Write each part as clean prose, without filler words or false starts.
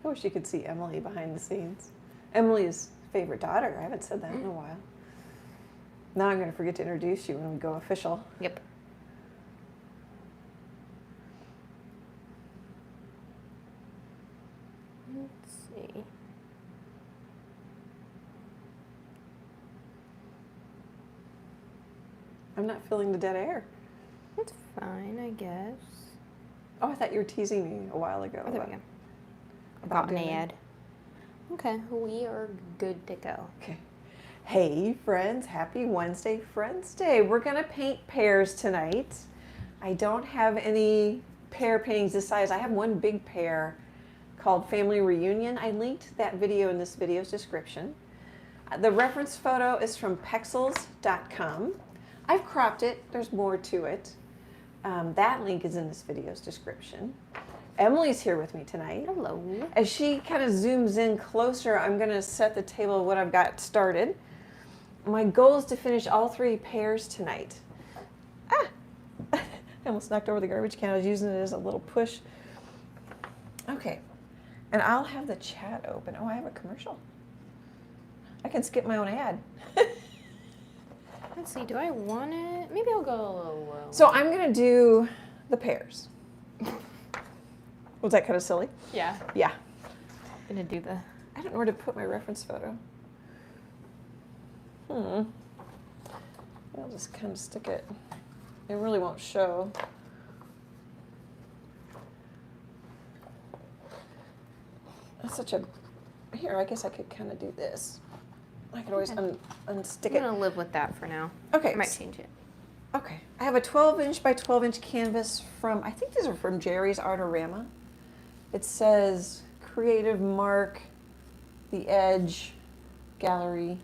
I wish you could see Emily behind the scenes. Emily's favorite daughter. I haven't said that in a while. Now I'm going to forget to introduce you when we go official. Yep. Let's see. I'm not feeling the dead air. That's fine, I guess. Oh, I thought you were teasing me a while ago. Oh, there we go. About About an doing it. ad. Okay, we are good to go. Okay. Hey friends, happy Wednesday Friends Day. We're gonna paint pears tonight. I don't have any pear paintings this size. I have one big pear called Family Reunion. I linked that video in this video's description. The reference photo is from pexels.com. I've cropped it, there's more to it. That link is in this video's description. Emily's here with me tonight. Hello. As she kind of zooms in closer, I'm going to set the table of what I've got started. My goal is to finish all 3 pears tonight. Ah! I almost knocked over the garbage can. I was using it as a little push. Okay. And I'll have the chat open. Oh, I have a commercial. I can skip my own ad. Let's see, do I want it? Maybe I'll go a little low. So I'm going to do the pears. Was that kind of silly? Yeah. Yeah. I'm gonna do the... I don't know where to put my reference photo. I'll just kind of stick it. It really won't show. That's such a... Here, I guess I could kind of do this. I could always Okay. unstick I'm it. gonna live with that for now. Okay. I might change it. Okay. I have a 12-inch by 12-inch canvas from, I think these are from Jerry's Artorama. It says Creative Mark, The Edge, Gallery.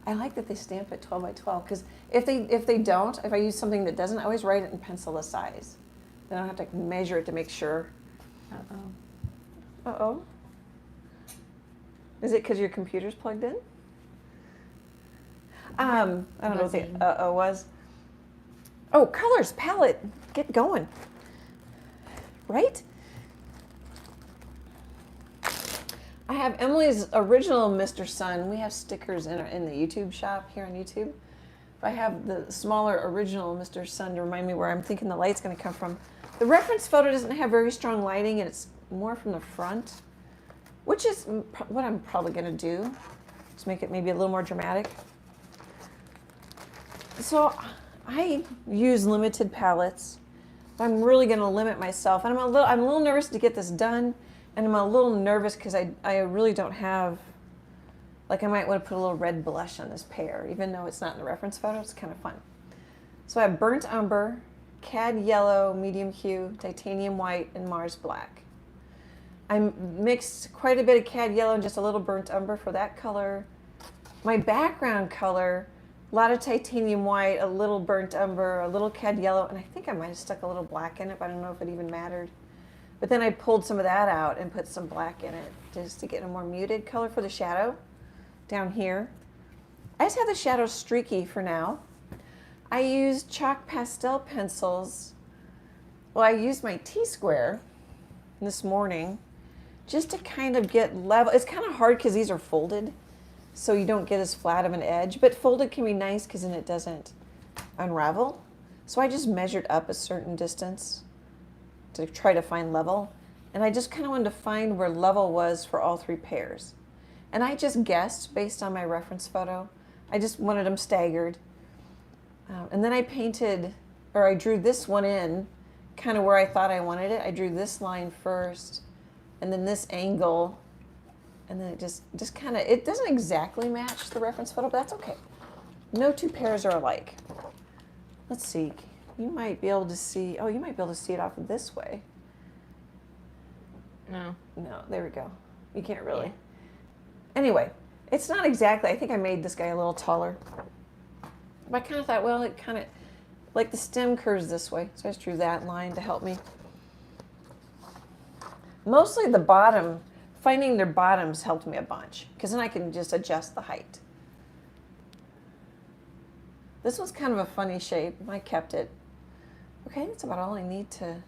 I like that they stamp it 12 by 12 because if they don't, if I use something that doesn't, I always write it in pencil the size. Then I don't have to measure it to make sure. Uh-oh. Uh-oh. Is it because your computer's plugged in? I don't know what the Buzzing. uh-oh was. Oh, colors, palette. Get going. Right? I have Emily's original Mr. Sun. We have stickers in the YouTube shop here on YouTube. I have the smaller original Mr. Sun to remind me where I'm thinking the light's going to come from. The reference photo doesn't have very strong lighting, and it's more from the front, which is what I'm probably going to do. Just make it maybe a little more dramatic. So I use limited palettes. I'm really going to limit myself, and I'm a little nervous to get this done. And I'm a little nervous because I really don't have, like I might want to put a little red blush on this pear, even though it's not in the reference photo. It's kind of fun. So I have burnt umber, cad yellow, medium hue, titanium white, and Mars black. I mixed quite a bit of cad yellow and just a little burnt umber for that color. My background color, a lot of titanium white, a little burnt umber, a little cad yellow, and I think I might have stuck a little black in it, but I don't know if it even mattered. But then I pulled some of that out and put some black in it just to get a more muted color for the shadow down here. I just have the shadow streaky for now. I used chalk pastel pencils. Well, I used my T-square this morning just to kind of get level. It's kind of hard because these are folded, so you don't get as flat of an edge. But folded can be nice because then it doesn't unravel. So I just measured up a certain distance to try to find level. And I just kind of wanted to find where level was for all 3 pears. And I just guessed based on my reference photo. I just wanted them staggered. And then I painted, or I drew this one in kind of where I thought I wanted it. I drew this line first, and then this angle, and then it just kind of, it doesn't exactly match the reference photo, but that's okay. No 2 pears are alike. Let's see. You might be able to see, oh, you might be able to see it off of this way. No. No, there we go. You can't really. Yeah. Anyway, it's not exactly, I think I made this guy a little taller. But I kind of thought, well, it kind of, like the stem curves this way. So I just drew that line to help me. Mostly the bottom, finding their bottoms helped me a bunch, because then I can just adjust the height. This one's kind of a funny shape. I kept it. Okay, that's about all I need to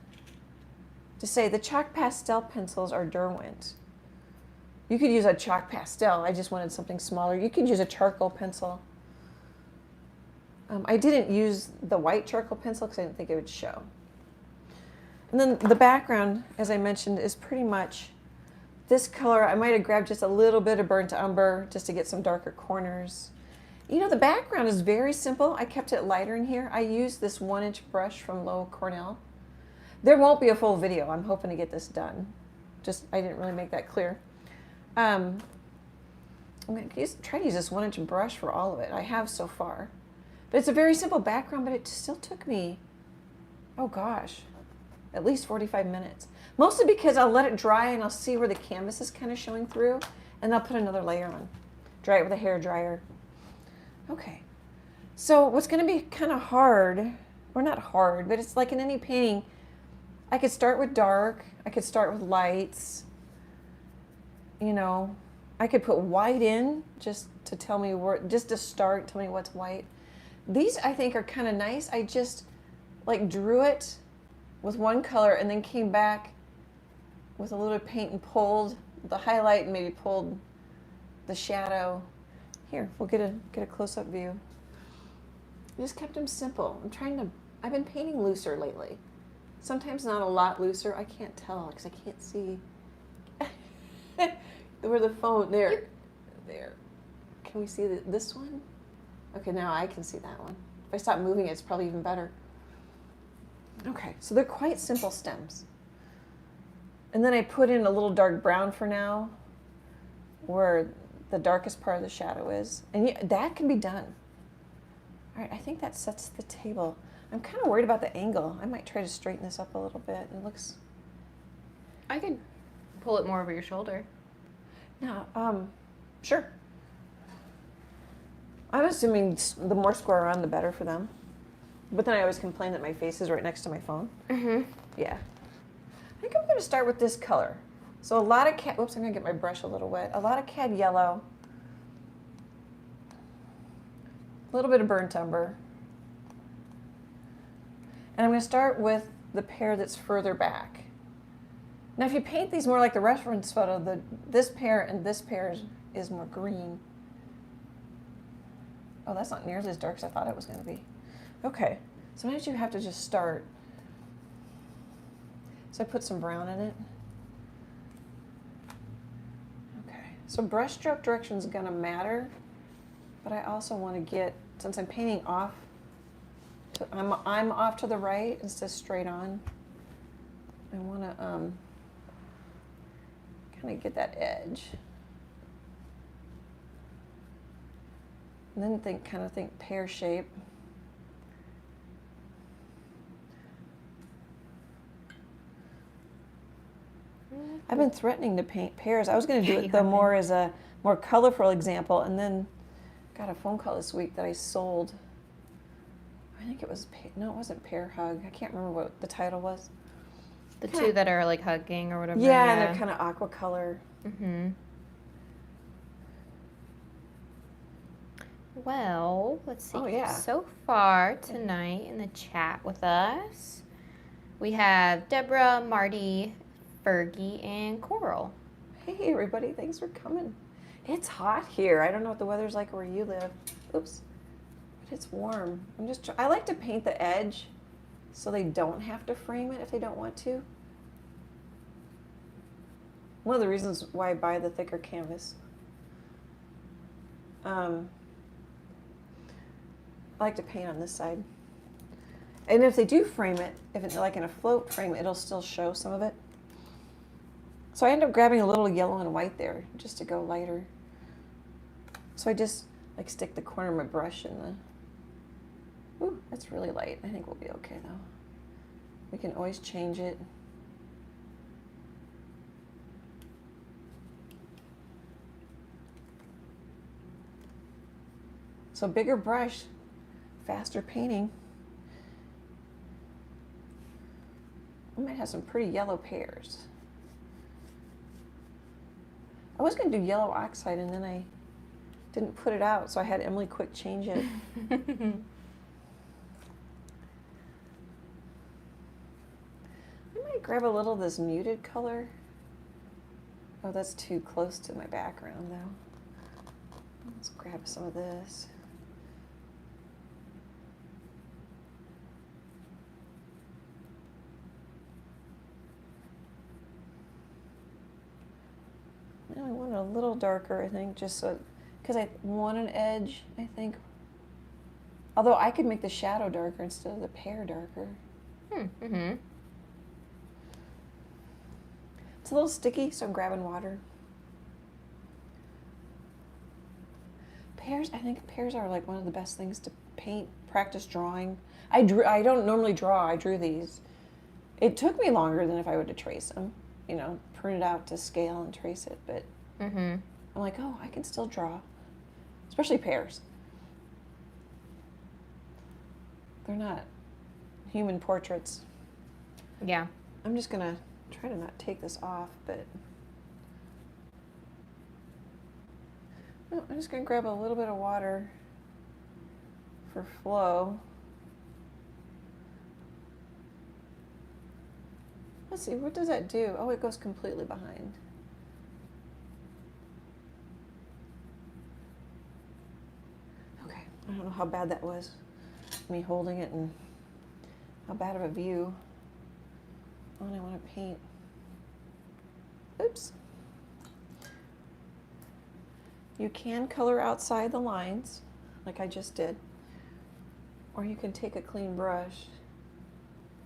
to say the chalk pastel pencils are Derwent. You could use a chalk pastel. I just wanted something smaller. You could use a charcoal pencil. I didn't use the white charcoal pencil because I didn't think it would show. And then the background, as I mentioned, is pretty much this color. I might have grabbed just a little bit of burnt umber just to get some darker corners. You know, the background is very simple. I kept it lighter in here. I used this 1-inch brush from Lowe Cornell. There won't be a full video. I'm hoping to get this done. I didn't really make that clear. I'm going to try to use this 1-inch brush for all of it. I have so far. But it's a very simple background, but it still took me, oh gosh, at least 45 minutes. Mostly because I'll let it dry and I'll see where the canvas is kind of showing through, and I'll put another layer on. Dry it with a hair dryer. Okay. So what's going to be kind of hard, or not hard, but it's like in any painting, I could start with dark, I could start with lights, you know, I could put white in just to tell me where, just to start, tell me what's white. These I think are kind of nice. I just like drew it with one color and then came back with a little paint and pulled the highlight and maybe pulled the shadow. Here, we'll get a close-up view. I just kept them simple. I've been painting looser lately. Sometimes not a lot looser. I can't tell because I can't see where the phone, there. Can we see this one? Okay, now I can see that one. If I stop moving it, it's probably even better. Okay, so they're quite simple stems. And then I put in a little dark brown for now, where the darkest part of the shadow is. And that can be done. All right, I think that sets the table. I'm kind of worried about the angle. I might try to straighten this up a little bit. It looks... I could pull it more over your shoulder. No, sure. I'm assuming the more square around, the better for them. But then I always complain that my face is right next to my phone. Mm-hmm. Yeah. I think I'm going to start with this color. So a lot of whoops, I'm going to get my brush a little wet. A lot of cad yellow. A little bit of burnt umber. And I'm going to start with the pear that's further back. Now if you paint these more like the reference photo, this pear and this pear is more green. Oh, that's not nearly as dark as I thought it was going to be. Okay, sometimes you have to just start. So I put some brown in it. Okay, so brush stroke direction is going to matter, but I also want to get, since I'm painting off, I'm off to the right instead of straight on. I want to kind of get that edge. And then kind of think pear shape. I've been threatening to paint pears. I was going to do it though more as a more colorful example, and then got a phone call this week that I sold. I think it was, no, it wasn't Pear Hug. I can't remember what the title was. The two that are like hugging or whatever. Yeah, and they're kind of aqua color. Mm-hmm. Well, let's see. Oh, yeah. So far tonight in the chat with us, we have Deborah, Marty, Fergie, and Coral. Hey, everybody. Thanks for coming. It's hot here. I don't know what the weather's like where you live. Oops. But it's warm. I like to paint the edge so they don't have to frame it if they don't want to. One of the reasons why I buy the thicker canvas. I like to paint on this side. And if they do frame it, if it's like in a float frame, it'll still show some of it. So I end up grabbing a little yellow and white there just to go lighter. So I just like stick the corner of my brush in the, ooh, that's really light. I think we'll be okay though. We can always change it. So bigger brush, faster painting. I might have some pretty yellow pears. I was going to do yellow oxide and then I didn't put it out, so I had Emily quick change it. I might grab a little of this muted color. Oh, that's too close to my background though. Let's grab some of this. Now I want it a little darker, I think, just so, because I want an edge, I think. Although I could make the shadow darker instead of the pear darker. Mm-hmm. It's a little sticky, so I'm grabbing water. Pears, I think pears are like one of the best things to paint, practice drawing. I don't normally draw, I drew these. It took me longer than if I were to trace them, you know, print it out to scale and trace it, but I'm like, oh, I can still draw, especially pears. They're not human portraits. Yeah. I'm just gonna try to not take this off, but oh, I'm just gonna grab a little bit of water for flow. Let's see, what does that do? Oh, it goes completely behind. Okay, I don't know how bad that was, me holding it, and how bad of a view. Oh, and I want to paint. Oops. You can color outside the lines, like I just did. Or you can take a clean brush,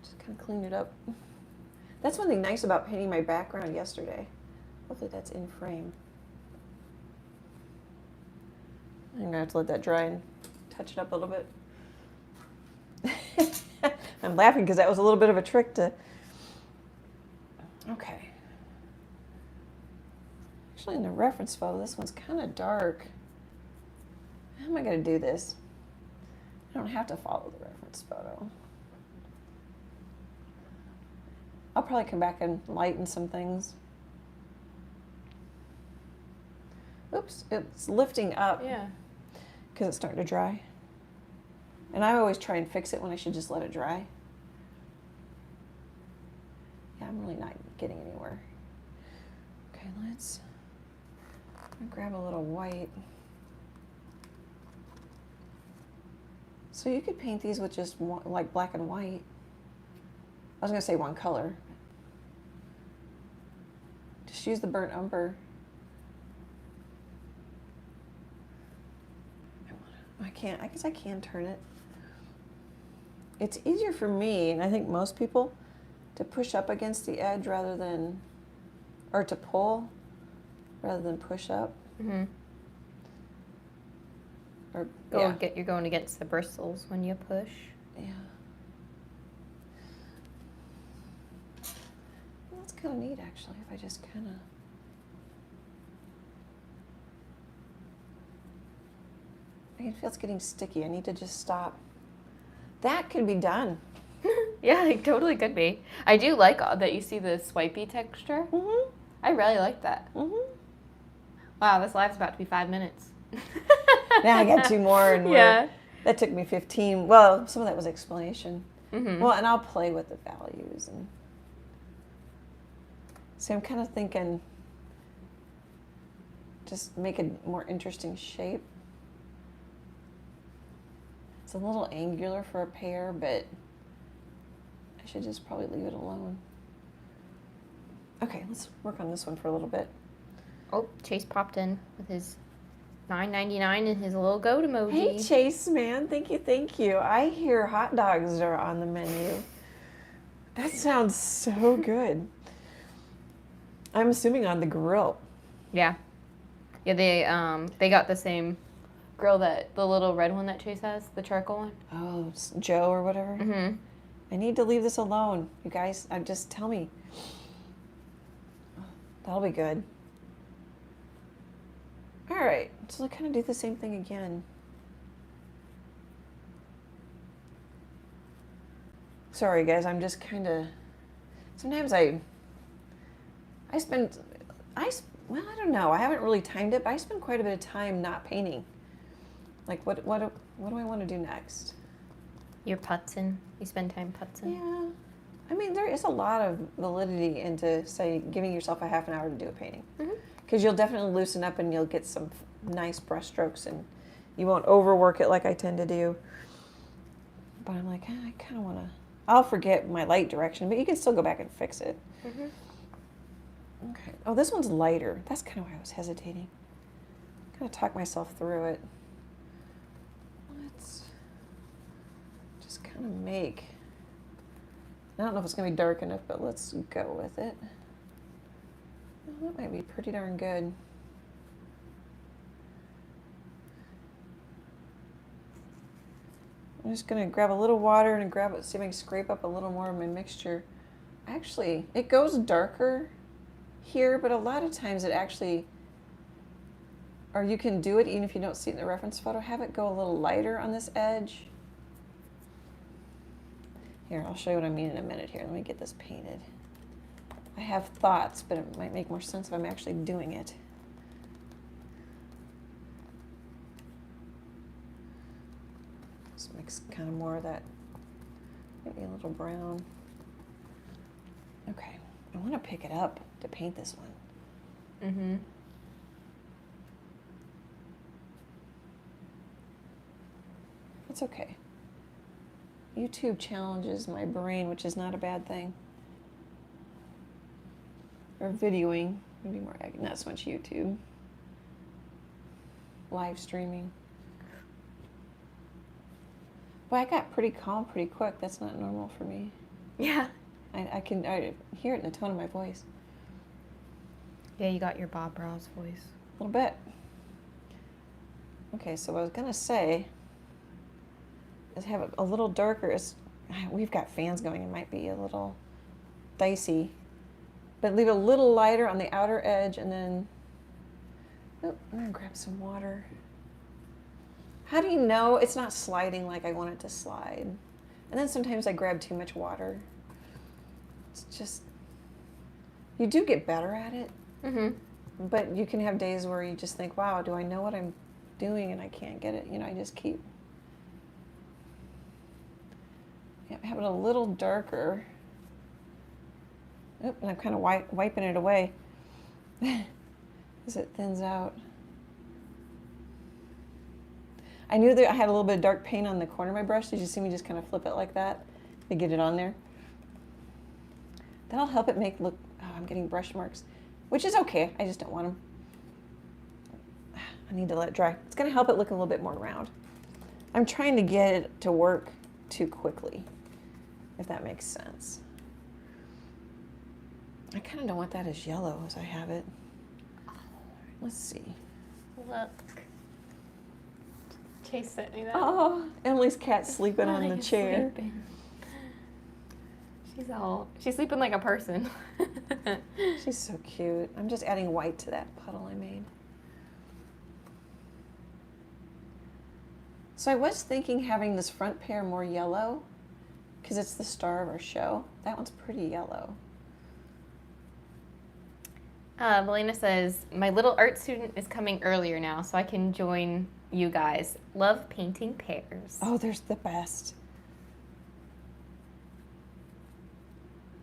just kind of clean it up. That's one thing nice about painting my background yesterday. Hopefully that's in frame. I'm gonna have to let that dry and touch it up a little bit. I'm laughing because that was a little bit of a trick to... Okay. Actually, in the reference photo, this one's kind of dark. How am I going to do this? I don't have to follow the reference photo. I'll probably come back and lighten some things. Oops, it's lifting up. Yeah. Because it's starting to dry. And I always try and fix it when I should just let it dry. Yeah, I'm really not getting anywhere. Okay, let's grab a little white. So you could paint these with just one, like black and white. I was gonna say one color. Just use the burnt umber. I guess I can turn it. It's easier for me, and I think most people, to push up against the edge rather than, or to pull rather than push up. Mm-hmm. Or You're going against the bristles when you push. Yeah. Well, that's kind of neat, actually, if I just kind of... I can feel it's getting sticky. I need to just stop. That could be done. Yeah, it totally could be. I do like that you see the swipey texture. Mm-hmm. I really like that. Mm-hmm. Wow, this live's about to be 5 minutes. Now I got 2 more, and that took me 15. Well, some of that was explanation. Mm-hmm. Well, and I'll play with the values. And so I'm kind of thinking just make a more interesting shape. It's a little angular for a pear, but I should just probably leave it alone. Okay, let's work on this one for a little bit. Oh, Chase popped in with his $9.99 and his little goat emoji. Hey, Chase, man. Thank you. I hear hot dogs are on the menu. That sounds so good. I'm assuming on the grill. Yeah. Yeah, they got the same grill, that the little red one that Chase has, the charcoal one. Oh, it's Joe or whatever. Mm-hmm. I need to leave this alone, you guys. Just tell me. That'll be good. All right, so I kind of do the same thing again. Sorry, guys. I'm just kind of. Sometimes I don't know. I haven't really timed it, but I spend quite a bit of time not painting. Like, what do I want to do next? You're putzing. You spend time putzing. Yeah. I mean, there is a lot of validity into, say, giving yourself a half an hour to do a painting. Mm-hmm. Because you'll definitely loosen up and you'll get some nice brush strokes and you won't overwork it like I tend to do. But I'm like, I kind of want to, I'll forget my light direction, but you can still go back and fix it. Mm-hmm. Okay. Oh, this one's lighter. That's kind of why I was hesitating. Kind of talk myself through it. Let's just kind of make, I don't know if it's going to be dark enough, but let's go with it. Well, that might be pretty darn good. I'm just going to grab a little water and grab it, see if I can scrape up a little more of my mixture. Actually, it goes darker here, but a lot of times it actually, or you can do it even if you don't see it in the reference photo, have it go a little lighter on this edge. Here, I'll show you what I mean in a minute here. Let me get this painted. I have thoughts, but it might make more sense if I'm actually doing it. Just mix kind of more of that, maybe a little brown. Okay, I want to pick it up to paint this one. Mm-hmm. It's okay. YouTube challenges my brain, which is not a bad thing. Or videoing, maybe more, not so much YouTube. Live streaming. Well, I got pretty calm pretty quick. That's not normal for me. Yeah. I can hear it in the tone of my voice. Yeah, you got your Bob Ross voice. A little bit. Okay, so what I was gonna say is have it a little darker. We've got fans going, it might be a little dicey. But leave it a little lighter on the outer edge and then, oh, I'm gonna grab some water. How do you know it's not sliding like I want it to slide? And then sometimes I grab too much water. It's just, you do get better at it. Mm-hmm. But you can have days where you just think, wow, do I know what I'm doing and I can't get it? You know, I just keep, have it a little darker. Oh, and I'm kind of wiping it away as it thins out. I knew that I had a little bit of dark paint on the corner of my brush. Did you see me just kind of flip it like that to get it on there? That'll help it make look, oh, I'm getting brush marks, which is okay. I just don't want them. I need to let it dry. It's going to help it look a little bit more round. I'm trying to get it to work too quickly, if that makes sense. I kind of don't want that as yellow as I have it. Let's see. Look. Chase sent me that. Oh, Emily's cat's sleeping on the chair. Sleeping. She's sleeping like a person. She's so cute. I'm just adding white to that puddle I made. So I was thinking having this front pair more yellow because it's the star of our show. That one's pretty yellow. Melina says, my little art student is coming earlier now, so I can join you guys. Love painting pears. Oh, there's the best.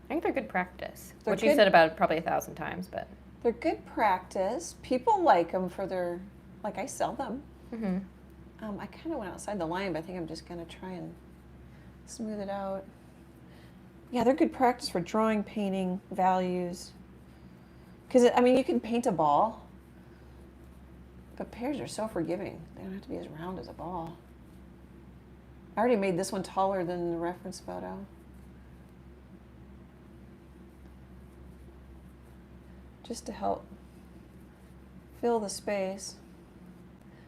I think they're good practice. They're Which you said about probably 1,000 times, but. They're good practice. People like them for their, like I sell them. Mm-hmm. I kind of went outside the line, but I think I'm just going to try and smooth it out. Yeah, they're good practice for drawing, painting, values. Because, I mean, you can paint a ball, but pears are so forgiving. They don't have to be as round as a ball. I already made this one taller than the reference photo. Just to help fill the space.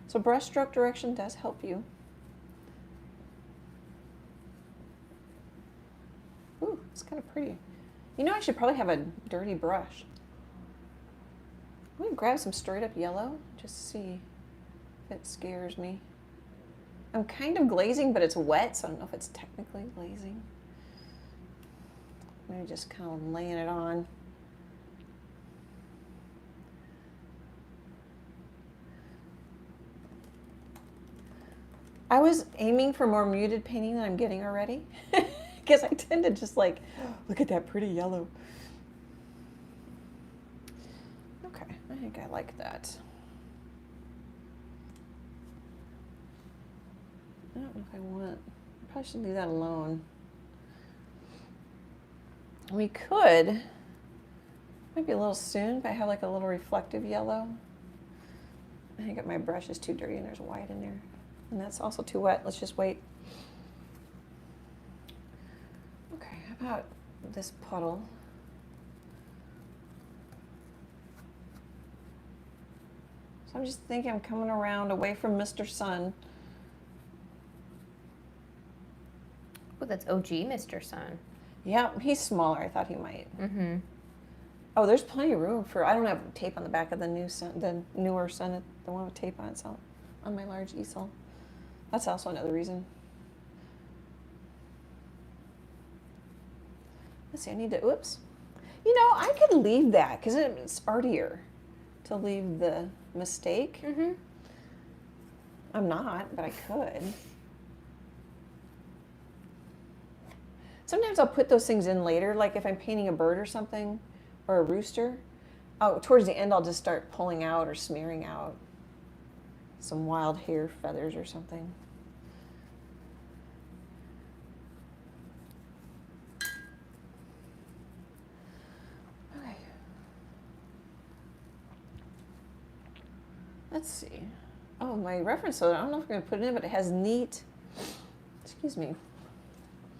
So brush stroke direction does help you. Ooh, it's kind of pretty. You know, I should probably have a dirty brush. I'm gonna grab some straight up yellow, just see if it scares me. I'm kind of glazing, but it's wet, so I don't know if it's technically glazing. Maybe just kind of laying it on. I was aiming for more muted painting than I'm getting already, because I tend to just like, look at that pretty yellow. Okay, I think I like that. I don't know if I want, I probably should leave that alone. We could, might be a little soon, but I have like a little reflective yellow. I think my brush is too dirty and there's white in there. And that's also too wet. Let's just wait. Okay, how about this puddle? So I'm just thinking I'm coming around away from Mr. Sun. Oh, that's OG Mr. Sun. Yeah, he's smaller. I thought he might. Mm-hmm. Oh, there's plenty of room for, I don't have tape on the back of the new Sun, the newer Sun, the one with tape on it, so on my large easel. That's also another reason. Let's see, I need to, oops. You know, I could leave that because it's artier to leave the mistake. Mm-hmm. I'm not, but I could. Sometimes I'll put those things in later, like if I'm painting a bird or something, or a rooster. Oh, towards the end, I'll just start pulling out or smearing out some wild hair feathers or something. Okay. Let's see. Oh, my reference photo, I don't know if I'm going to put it in, but it has neat, excuse me.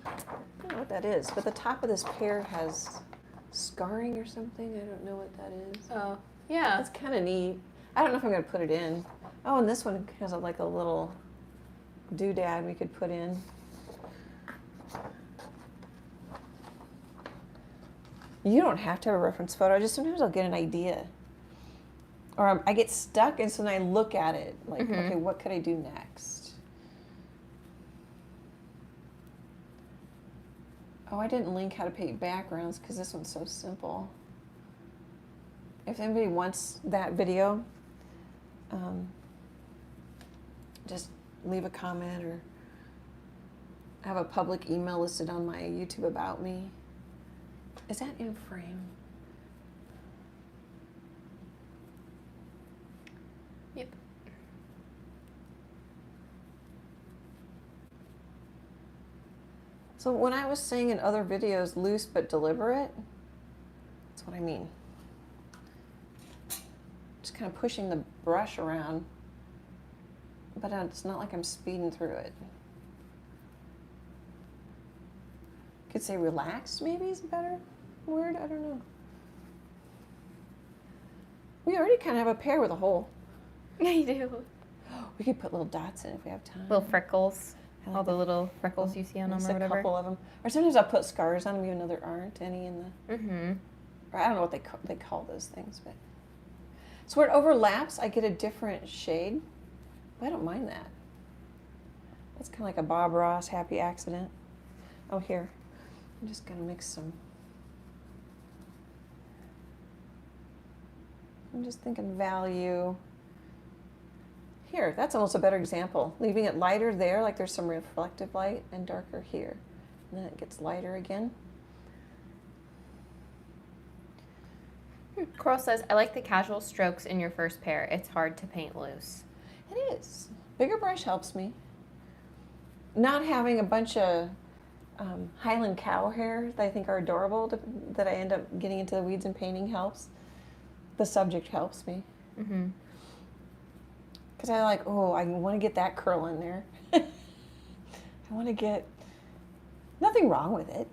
I don't know what that is, but the top of this pear has scarring or something. I don't know what that is. Oh, yeah. That's kind of neat. I don't know if I'm going to put it in. Oh, and this one has like a little doodad we could put in. You don't have to have a reference photo. Just sometimes I'll get an idea. Or I get stuck, and so then I look at it like, okay, what could I do next? Oh, I didn't link how to paint backgrounds because this one's so simple. If anybody wants that video, just leave a comment or have a public email listed on my YouTube about me. Is that in frame? Yep. So when I was saying in other videos, loose but deliberate, that's what I mean. Just kind of pushing the brush around, but it's not like I'm speeding through it. Could say relaxed maybe is a better word, I don't know. We already kind of have a pear with a hole. Yeah, you do. We could put little dots in if we have time. Little freckles. I like All the that. little freckles you see on them Just or a whatever. couple of them. Or sometimes I'll put scars on them even though there aren't any in the, Mm-hmm. or I don't know what they call those things, but. So where it overlaps, I get a different shade. But I don't mind that. That's kind of like a Bob Ross happy accident. Oh, here. I'm just going to mix some. I'm just thinking value. Here, that's almost a better example. Leaving it lighter there, like there's some reflective light, and darker here. And then it gets lighter again. Coral says, I like the casual strokes in your first pair. It's hard to paint loose. It is. Bigger brush helps me. Not having a bunch of Highland cow hair that I think are adorable that I end up getting into the weeds and painting helps. The subject helps me. Mm-hmm. Because I like, oh, I want to get that curl in there. I want to get, nothing wrong with it.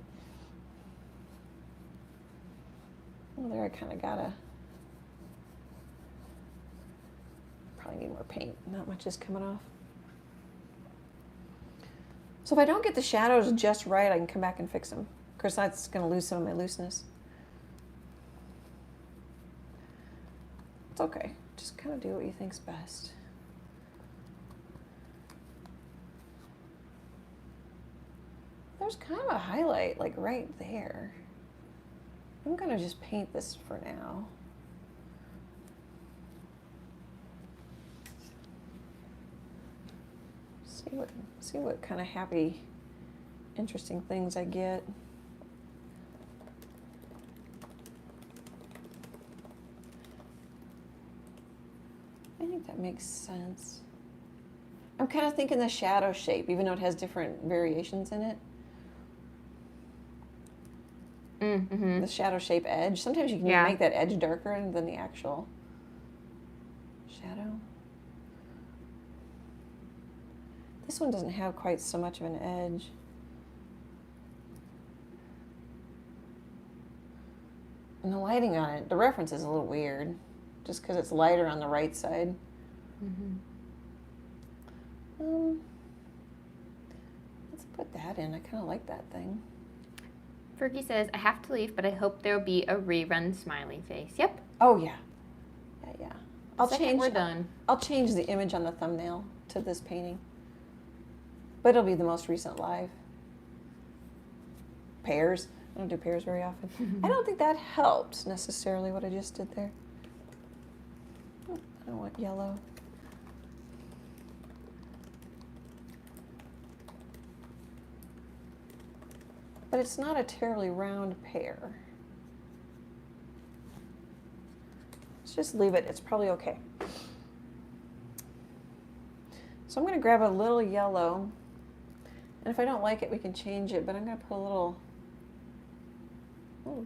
Well, there I kind of gotta, probably need more paint. Not much is coming off. So if I don't get the shadows just right, I can come back and fix them. Of course, that's going to lose some of my looseness. It's okay. Just kind of do what you think's best. There's kind of a highlight, like right there. I'm going to just paint this for now. See what kind of happy interesting things I get. I think that makes sense. I'm kind of thinking the shadow shape, even though it has different variations in it. Mm-hmm. The shadow shape edge. Sometimes you can make that edge darker than the actual shadow. This one doesn't have quite so much of an edge. And the lighting on it, the reference is a little weird, just because it's lighter on the right side. Let's put that in. I kind of like that thing. Fergie says, I have to leave, but I hope there'll be a rerun smiley face. Yep. Oh, yeah. Yeah. We're done. I'll change the image on the thumbnail to this painting. But it'll be the most recent live. Pears. I don't do pears very often. I don't think that helped necessarily what I just did there. Oh, I don't want yellow. But it's not a terribly round pear. Let's just leave it. It's probably okay. So I'm going to grab a little yellow. And if I don't like it, we can change it. But I'm going to put a little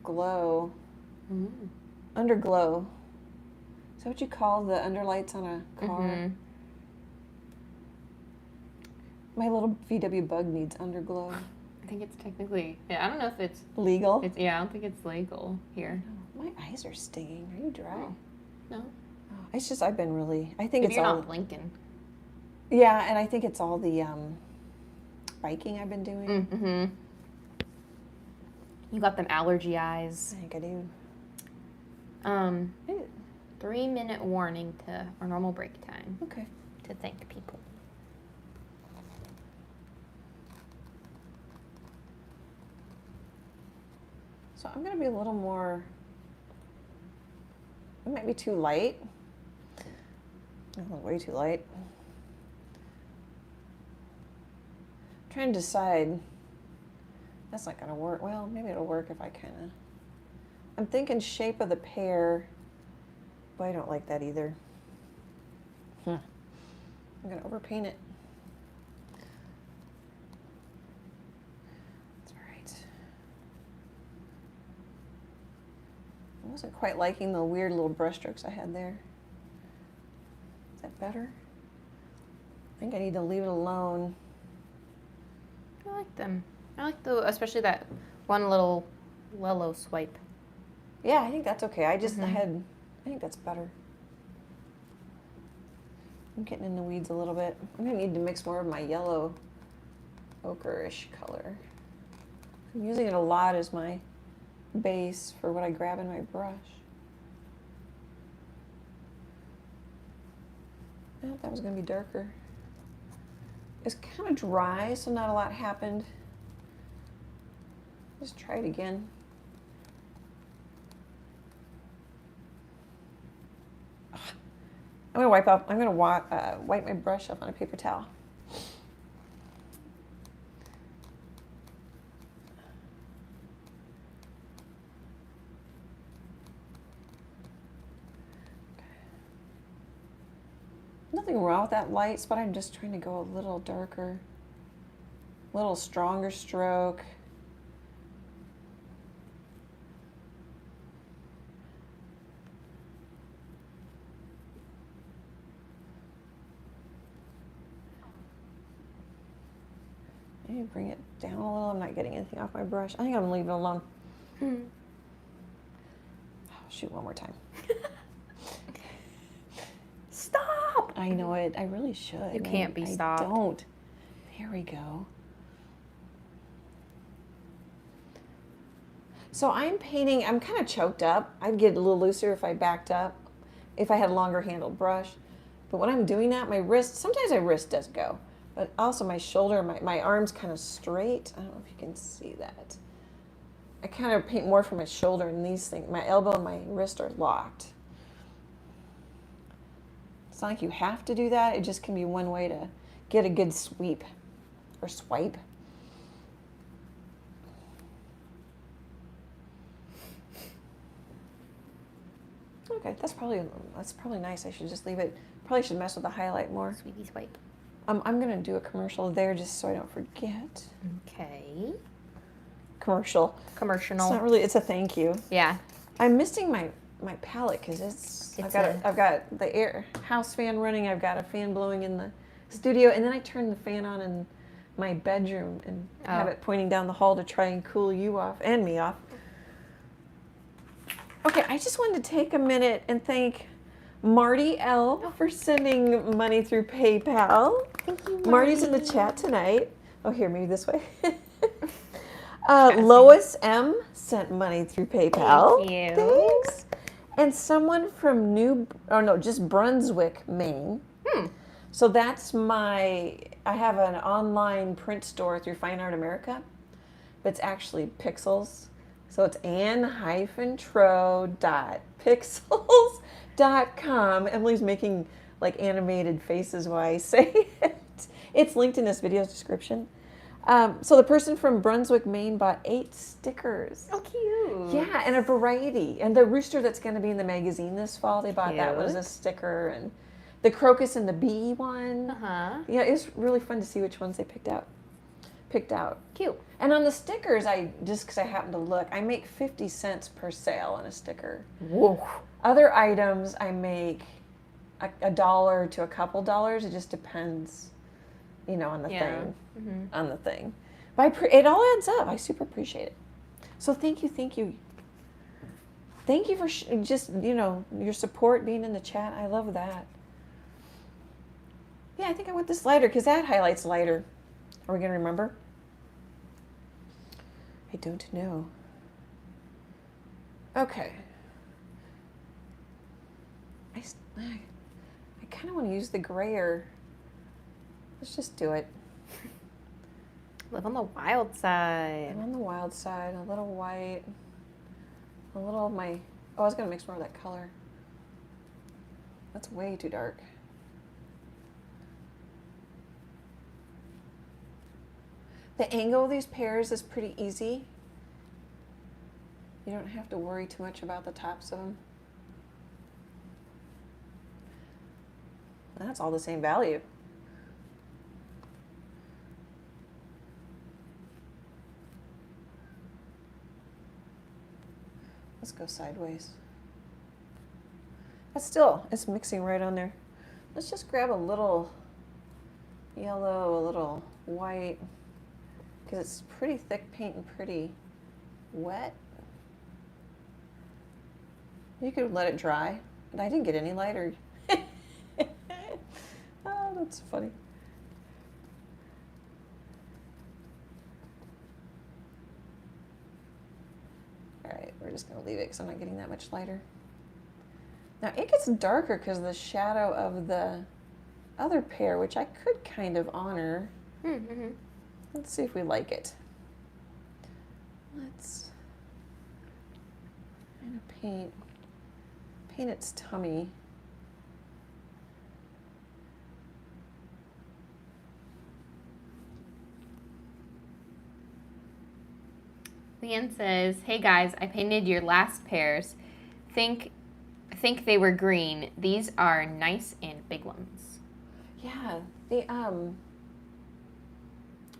glow. Underglow. Is that what you call the underlights on a car? My little VW Bug needs underglow. I think it's technically, I don't know if it's legal. I don't think it's legal here. My eyes are stinging. Are you dry? Oh, no. Oh, it's just I've been really. I think Maybe it's you're all. not blinking. Yeah, and I think it's all the biking I've been doing. You got them allergy eyes. I think I do. 3-minute warning to our normal break time. Okay. To thank people. So I'm going to be a little more. It might be too light. Way too light. I'm trying to decide. That's not going to work. Well, maybe it'll work if I kind of. I'm thinking shape of the pear. But I don't like that either. I'm going to overpaint it. That's all right. I wasn't quite liking the weird little brush strokes I had there. Is that better? I think I need to leave it alone. I like them. I like especially that one little yellow swipe. Yeah, I think that's okay. I think that's better. I'm getting in the weeds a little bit. I'm gonna need to mix more of my yellow ochre-ish color. I'm using it a lot as my base for what I grab in my brush. I thought that was gonna be darker. It's kind of dry, so not a lot happened. Just try it again. I'm gonna wipe my brush off on a paper towel. Nothing wrong with that light spot. I'm just trying to go a little darker, a little stronger stroke. Maybe bring it down a little. I'm not getting anything off my brush. I think I'm gonna leave it alone. Oh, shoot, one more time. Stop! I know it. I really should. You can't be stopped. I don't. There we go. So I'm painting. I'm kind of choked up. I'd get a little looser if I backed up, if I had a longer handled brush. But when I'm doing that, my wrist, sometimes my wrist does go. But also my shoulder, my arm's kind of straight. I don't know if you can see that. I kind of paint more from my shoulder and these things. My elbow and my wrist are locked. It's not like you have to do that. It just can be one way to get a good sweep or swipe. Okay, that's probably nice. I should just leave it. Probably should mess with the highlight more. Sweetie swipe. I'm gonna do a commercial there just so I don't forget. Okay. Commercial. It's not really. It's a thank you. Yeah. I'm missing my palette because I've got the house fan running. I've got a fan blowing in the studio, and then I turn the fan on in my bedroom and have it pointing down the hall to try and cool you off and me off. Okay, I just wanted to take a minute and thank Marty L for sending money through PayPal. Thank you, Marty. Marty's in the chat tonight. Oh, here, maybe this way. Lois M sent money through PayPal. Thank you. Thanks. And someone from just Brunswick, Maine. So that's I have an online print store through Fine Art America, but it's actually pixels. So it's anne-tro.pixels.com. Emily's making like animated faces while I say it. It's linked in this video's description. So the person from Brunswick, Maine bought 8 stickers. Oh, cute. Yeah, and a variety. And the rooster that's going to be in the magazine this fall, they bought that one as a sticker. And the crocus and the bee one. Yeah, it was really fun to see which ones they picked out. Cute. And on the stickers, just because I happened to look, I make 50 cents per sale on a sticker. Whoa. Other items, I make $1 to a couple dollars. It just depends, on the thing. On the thing. But it all adds up. I super appreciate it. So thank you. Thank you for just, your support, being in the chat. I love that. Yeah, I think I want this lighter because that highlights lighter. Are we going to remember? I don't know. Okay. I kind of want to use the grayer. Let's just do it. Live on the wild side. I'm on the wild side. A little white. A little of my... Oh, I was going to mix more of that color. That's way too dark. The angle of these pears is pretty easy. You don't have to worry too much about the tops of them. That's all the same value. Let's go sideways. But still, it's mixing right on there. Let's just grab a little yellow, a little white, because it's pretty thick paint and pretty wet. You could let it dry, but I didn't get any lighter. Oh, that's funny. All right, we're just gonna leave it because I'm not getting that much lighter. Now it gets darker because of the shadow of the other pear, which I could kind of honor. Let's see if we like it. Let's kind of paint its tummy. Leanne says, "Hey guys, I painted your last pears. Think they were green. These are nice and big ones." Yeah, the I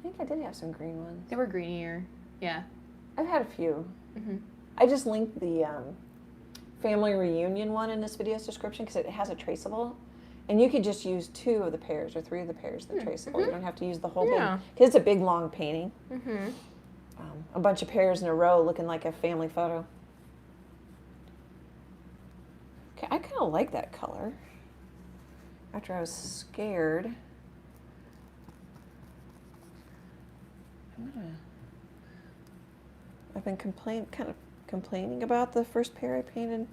think I did have some green ones. They were greenier. Yeah. I've had a few. I just linked the family reunion one in this video's description because it has a traceable, and you could just use 2 of the pears or 3 of the pears that are traceable. You don't have to use the whole big, because it's a big long painting. A bunch of pears in a row looking like a family photo. Okay, I kind of like that color. After I was scared. I've been complaining about the first pear I painted.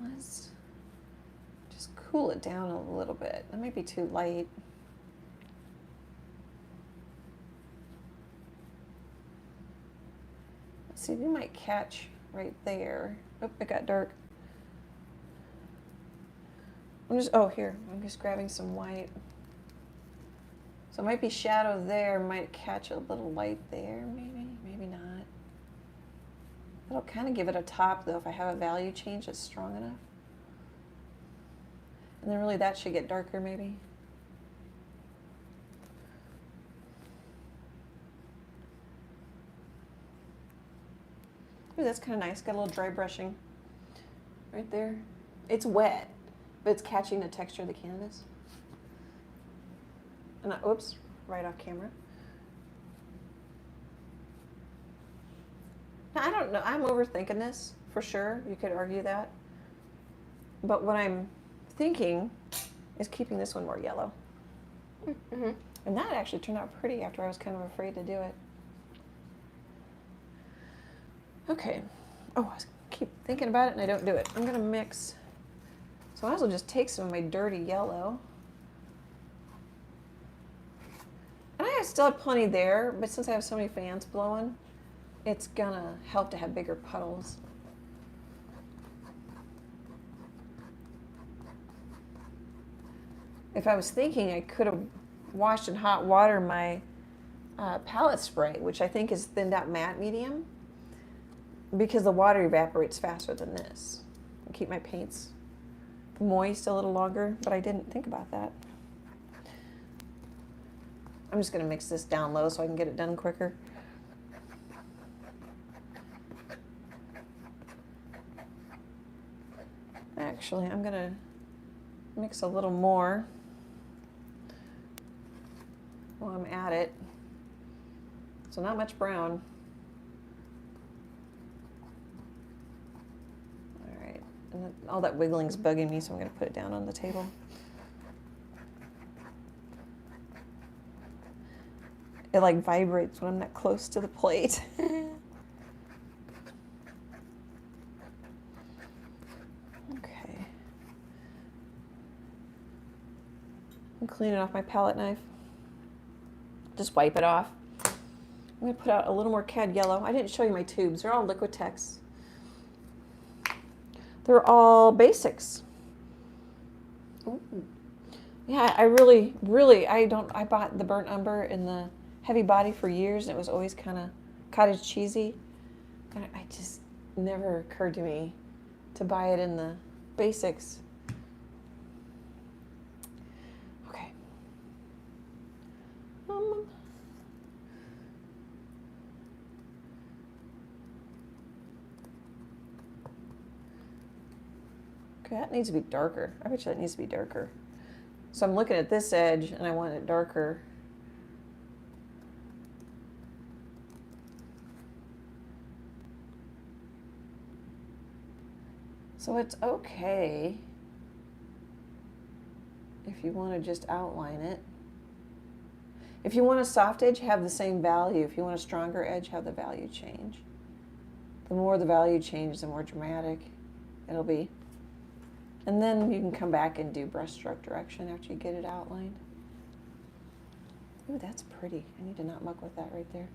Let's just cool it down a little bit. That might be too light. Let's see, we might catch right there. Oh, it got dark. I'm just grabbing some white. So it might be shadow there, might catch a little light there, maybe not. That'll kind of give it a top, though, if I have a value change that's strong enough. And then really that should get darker, maybe. Ooh, that's kind of nice. Got a little dry brushing right there. It's wet, but it's catching the texture of the canvas. And oops, right off camera. Now, I don't know. I'm overthinking this for sure. You could argue that. But what I'm thinking is keeping this one more yellow. Mm-hmm. And that actually turned out pretty after I was kind of afraid to do it. Okay. Oh, I keep thinking about it and I don't do it. I'm going to mix. So I might as well just take some of my dirty yellow. And I still have plenty there, but since I have so many fans blowing, it's going to help to have bigger puddles. If I was thinking, I could have washed in hot water my palette spray, which I think is thinned out matte medium, because the water evaporates faster than this. I keep my paints moist a little longer, but I didn't think about that. I'm just going to mix this down low so I can get it done quicker. Actually, I'm going to mix a little more while I'm at it. So not much brown. All right, and then all that wiggling's bugging me, so I'm going to put it down on the table. It like vibrates when I'm that close to the plate. Okay. I'm cleaning off my palette knife. Just wipe it off. I'm going to put out a little more cad yellow. I didn't show you my tubes. They're all Liquitex. They're all basics. Ooh. Yeah, I really, I bought the burnt umber in the heavy body for years, and it was always kind of cottage cheesy. And I just never occurred to me to buy it in the basics. Okay. Okay, that needs to be darker. I bet you that needs to be darker. So I'm looking at this edge, and I want it darker. So it's okay if you want to just outline it. If you want a soft edge, have the same value. If you want a stronger edge, have the value change. The more the value change, the more dramatic it'll be. And then you can come back and do brushstroke direction after you get it outlined. Ooh, that's pretty. I need to not muck with that right there.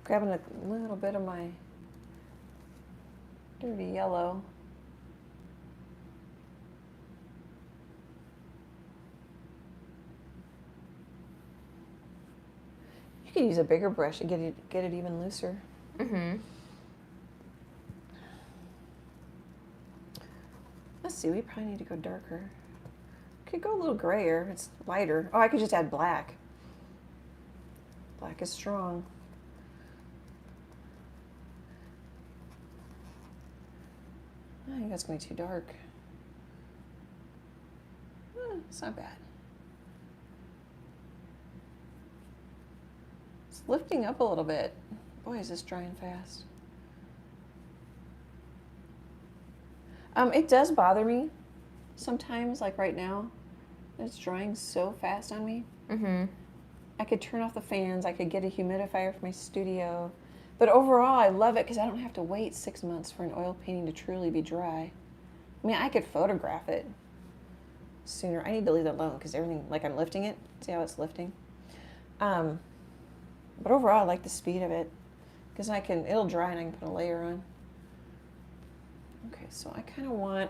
Grabbing a little bit of my dirty yellow. You could use a bigger brush and get it even looser. Mm-hmm. Let's see, we probably need to go darker. Could go a little grayer. It's lighter. Oh, I could just add black. Black is strong. I think that's going to be too dark. It's not bad. It's lifting up a little bit. Boy, is this drying fast. It does bother me sometimes, like right now. It's drying so fast on me. Mm-hmm. I could turn off the fans. I could get a humidifier for my studio. But overall, I love it because I don't have to wait 6 months for an oil painting to truly be dry. I mean, I could photograph it sooner. I need to leave it alone because everything, like I'm lifting it. See how it's lifting? But overall, I like the speed of it because it'll dry and I can put a layer on. Okay, so I kind of want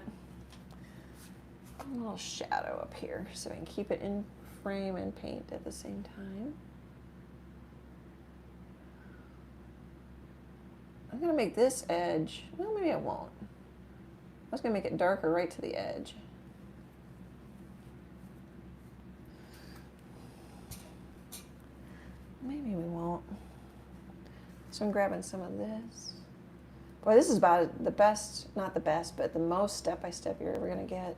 a little shadow up here so I can keep it in frame and paint at the same time. I'm going to make this edge, well, maybe I won't. I was going to make it darker right to the edge. Maybe we won't. So I'm grabbing some of this. Boy, this is about the best, not the best, but the most step-by-step you're ever going to get.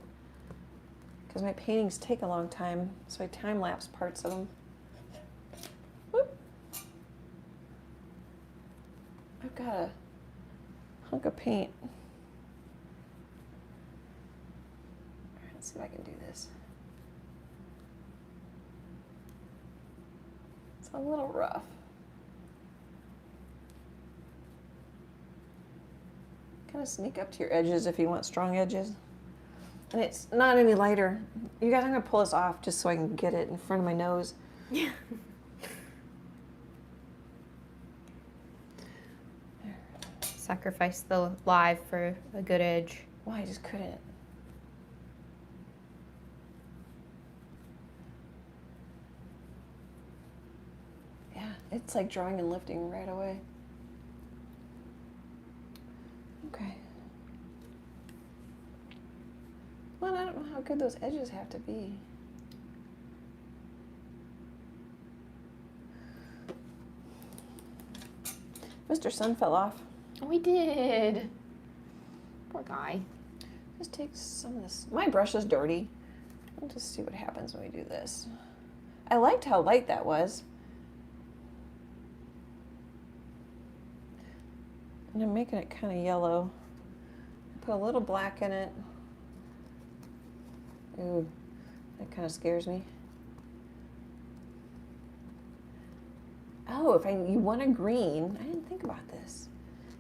Because my paintings take a long time, so I time-lapse parts of them. Whoop. I've got a hunk of paint. All right, let's see if I can do this. It's a little rough. Kind of sneak up to your edges if you want strong edges. And it's not any lighter. You guys, I'm going to pull this off just so I can get it in front of my nose. Yeah. Sacrifice the live for a good edge. Well, I just couldn't. Yeah, it's like drawing and lifting right away. Okay. Well, I don't know how good those edges have to be. Mr. Sun fell off. We did. Poor guy. Just take some of this. My brush is dirty. We'll just see what happens when we do this. I liked how light that was. And I'm making it kind of yellow. Put a little black in it. Ooh, that kind of scares me. Oh, you want a green, I didn't think about this.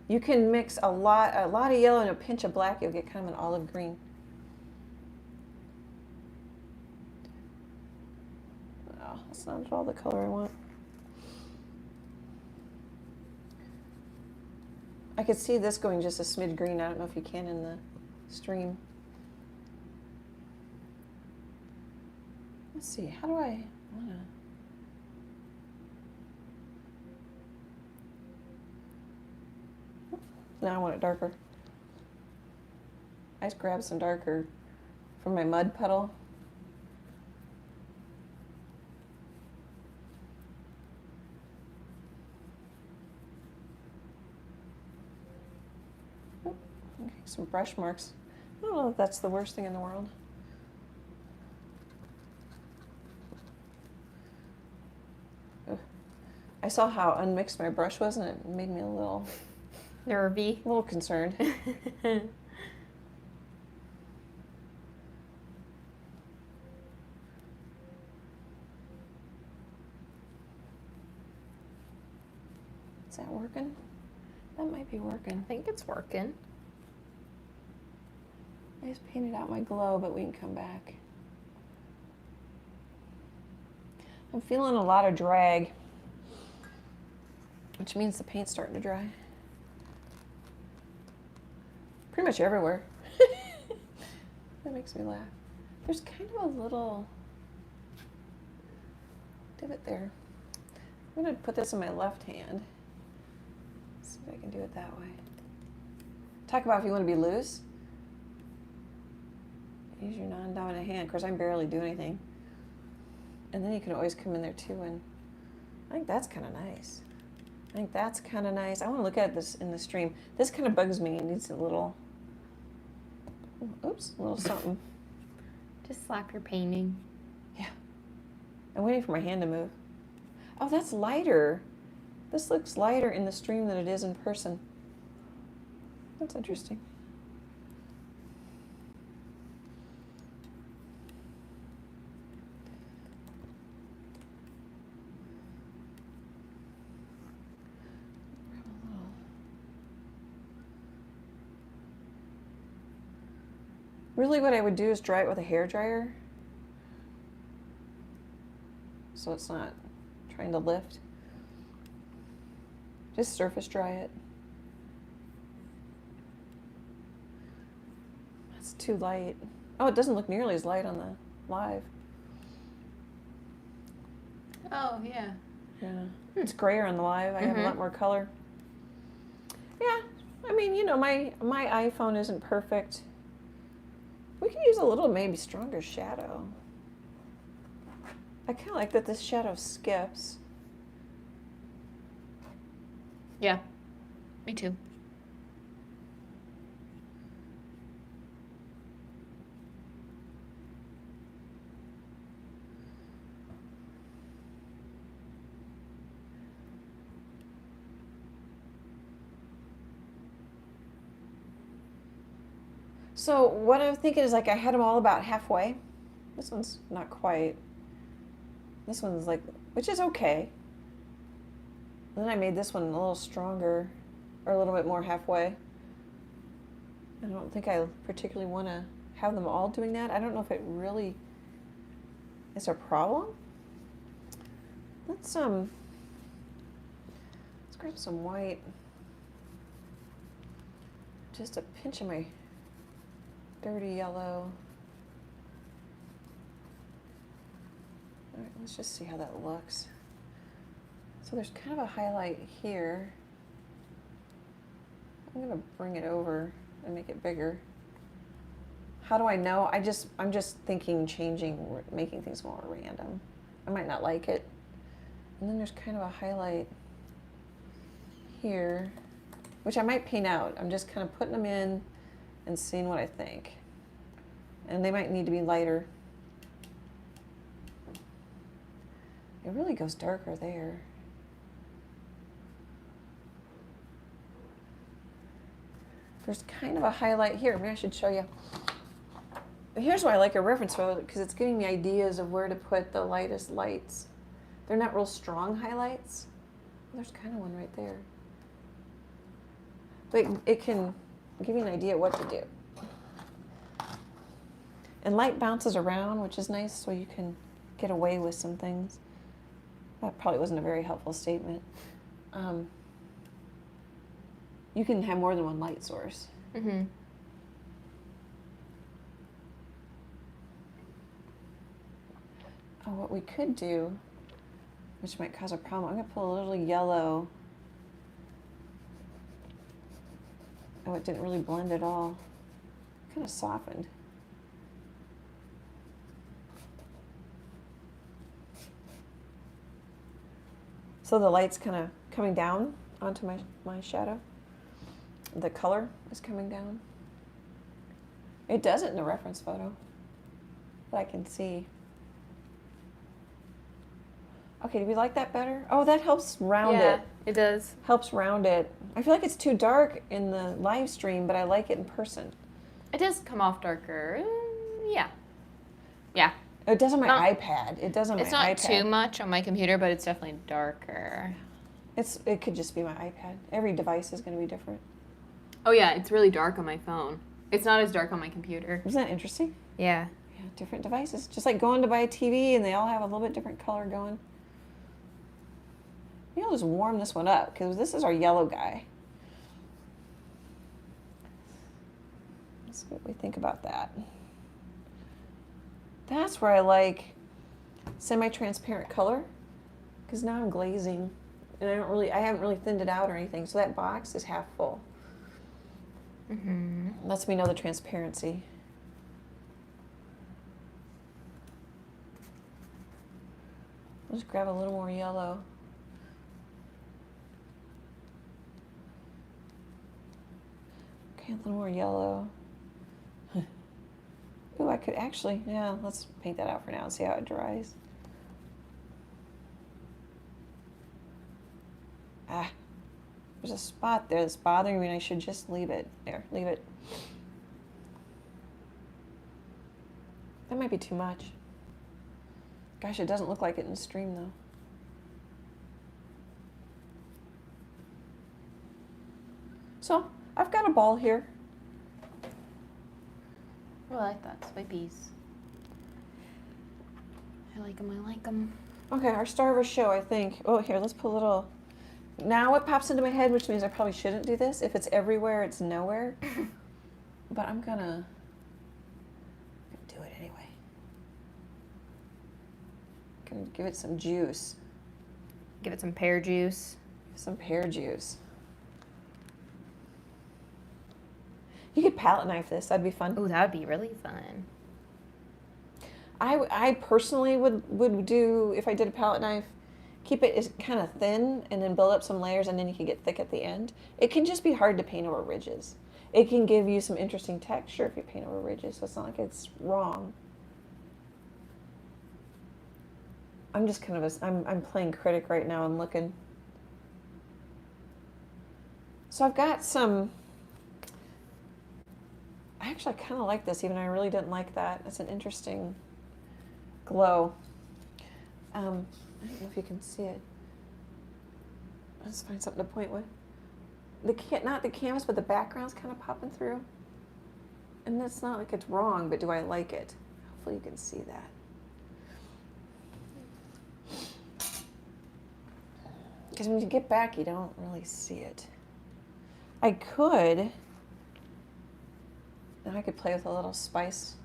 You can mix a lot of yellow and a pinch of black. You'll get kind of an olive green. Oh, that's not at all the color I want. I could see this going just a smidge green. I don't know if you can in the stream. Let's see, how do I wanna? Now I want it darker. I just grabbed some darker from my mud puddle. Oh, okay, some brush marks. I don't know if that's the worst thing in the world. I saw how unmixed my brush was, and it made me a little Nervy. concerned. Is that working? That might be working. I think it's working. I just painted out my glow, but we can come back. I'm feeling a lot of drag, which means the paint's starting to dry. Pretty much everywhere. That makes me laugh. There's kind of a little divot there. I'm going to put this in my left hand. See if I can do it that way. Talk about if you want to be loose. Use your non-dominant hand. Of course, I barely do anything. And then you can always come in there too, and I think that's kind of nice. I think that's kind of nice. I want to look at this in the stream. This kind of bugs me. It needs a little, oops, a little something. Just slap your painting. Yeah. I'm waiting for my hand to move. Oh, that's lighter. This looks lighter in the stream than it is in person. That's interesting. Really what I would do is dry it with a hairdryer, so it's not trying to lift. Just surface dry it. That's too light. Oh, it doesn't look nearly as light on the live. Oh, yeah. Yeah, it's grayer on the live. I have a lot more color. Yeah, I mean, you know, my iPhone isn't perfect. We could use a little maybe stronger shadow. I kind of like that this shadow skips. Yeah, me too. So what I'm thinking is like I had them all about halfway. This one's not quite. This one's like, which is okay. And then I made this one a little stronger, or a little bit more halfway. I don't think I particularly want to have them all doing that. I don't know if it really is a problem. Let's grab some white. Just a pinch of my dirty yellow. All right, let's just see how that looks. So there's kind of a highlight here. I'm gonna bring it over and make it bigger. How do I know? I'm just thinking changing, making things more random. I might not like it. And then there's kind of a highlight here, which I might paint out. I'm just kind of putting them in and seeing what I think. And they might need to be lighter. It really goes darker there. There's kind of a highlight here. Maybe I should show you. Here's why I like a reference photo, because it's giving me ideas of where to put the lightest lights. They're not real strong highlights. There's kind of one right there. But it can give you an idea what to do. And light bounces around, which is nice, so you can get away with some things. That probably wasn't a very helpful statement. You can have more than one light source. Mm-hmm. Oh, what we could do, which might cause a problem, I'm going to put a little yellow. Oh, it didn't really blend at all. Kind of softened. So the light's kind of coming down onto my shadow. The color is coming down. It does it in the reference photo, but I can see. Okay, do we like that better? Oh, that helps round it. Yeah, it does. Helps round it. I feel like it's too dark in the live stream, but I like it in person. It does come off darker. Yeah. Yeah. It does on my iPad. It does on my iPad. It's not too much on my computer, but it's definitely darker. It could just be my iPad. Every device is going to be different. Oh yeah, it's really dark on my phone. It's not as dark on my computer. Isn't that interesting? Yeah. Yeah, different devices. Just like going to buy a TV and they all have a little bit different color going. Maybe I'll just warm this one up because this is our yellow guy. Let's see what we think about that. That's where I like semi-transparent color because now I'm glazing and I haven't really thinned it out or anything. So that box is half full. Mm-hmm. Lets me know the transparency. I'll just grab a little more yellow. Okay, a little more yellow. Ooh, I could actually, yeah, let's paint that out for now and see how it dries. Ah, there's a spot there that's bothering me and I should just leave it. There, leave it. That might be too much. Gosh, it doesn't look like it in the stream though. So, I've got a ball here. Oh, I like that. Swippies. I like them. I like them. Okay, our star of our show, I think. Oh, here, let's put a little. Now it pops into my head, which means I probably shouldn't do this. If it's everywhere, it's nowhere. But I'm gonna do it anyway. Gonna give it some juice. Give it some pear juice. Some pear juice. You could palette knife this. That'd be fun. Oh, that would be really fun. I personally would do, if I did a palette knife, keep it as kind of thin and then build up some layers, and then you can get thick at the end. It can just be hard to paint over ridges. It can give you some interesting texture if you paint over ridges, so it's not like it's wrong. I'm just kind of I'm playing critic right now and looking. So I've got some. I actually kind of like this, even though I really didn't like that. It's an interesting glow. I don't know if you can see it. Let's find something to point with. Not the canvas, but the background's kind of popping through. And it's not like it's wrong, but do I like it? Hopefully you can see that. Because when you get back, you don't really see it. I could play with a little spice.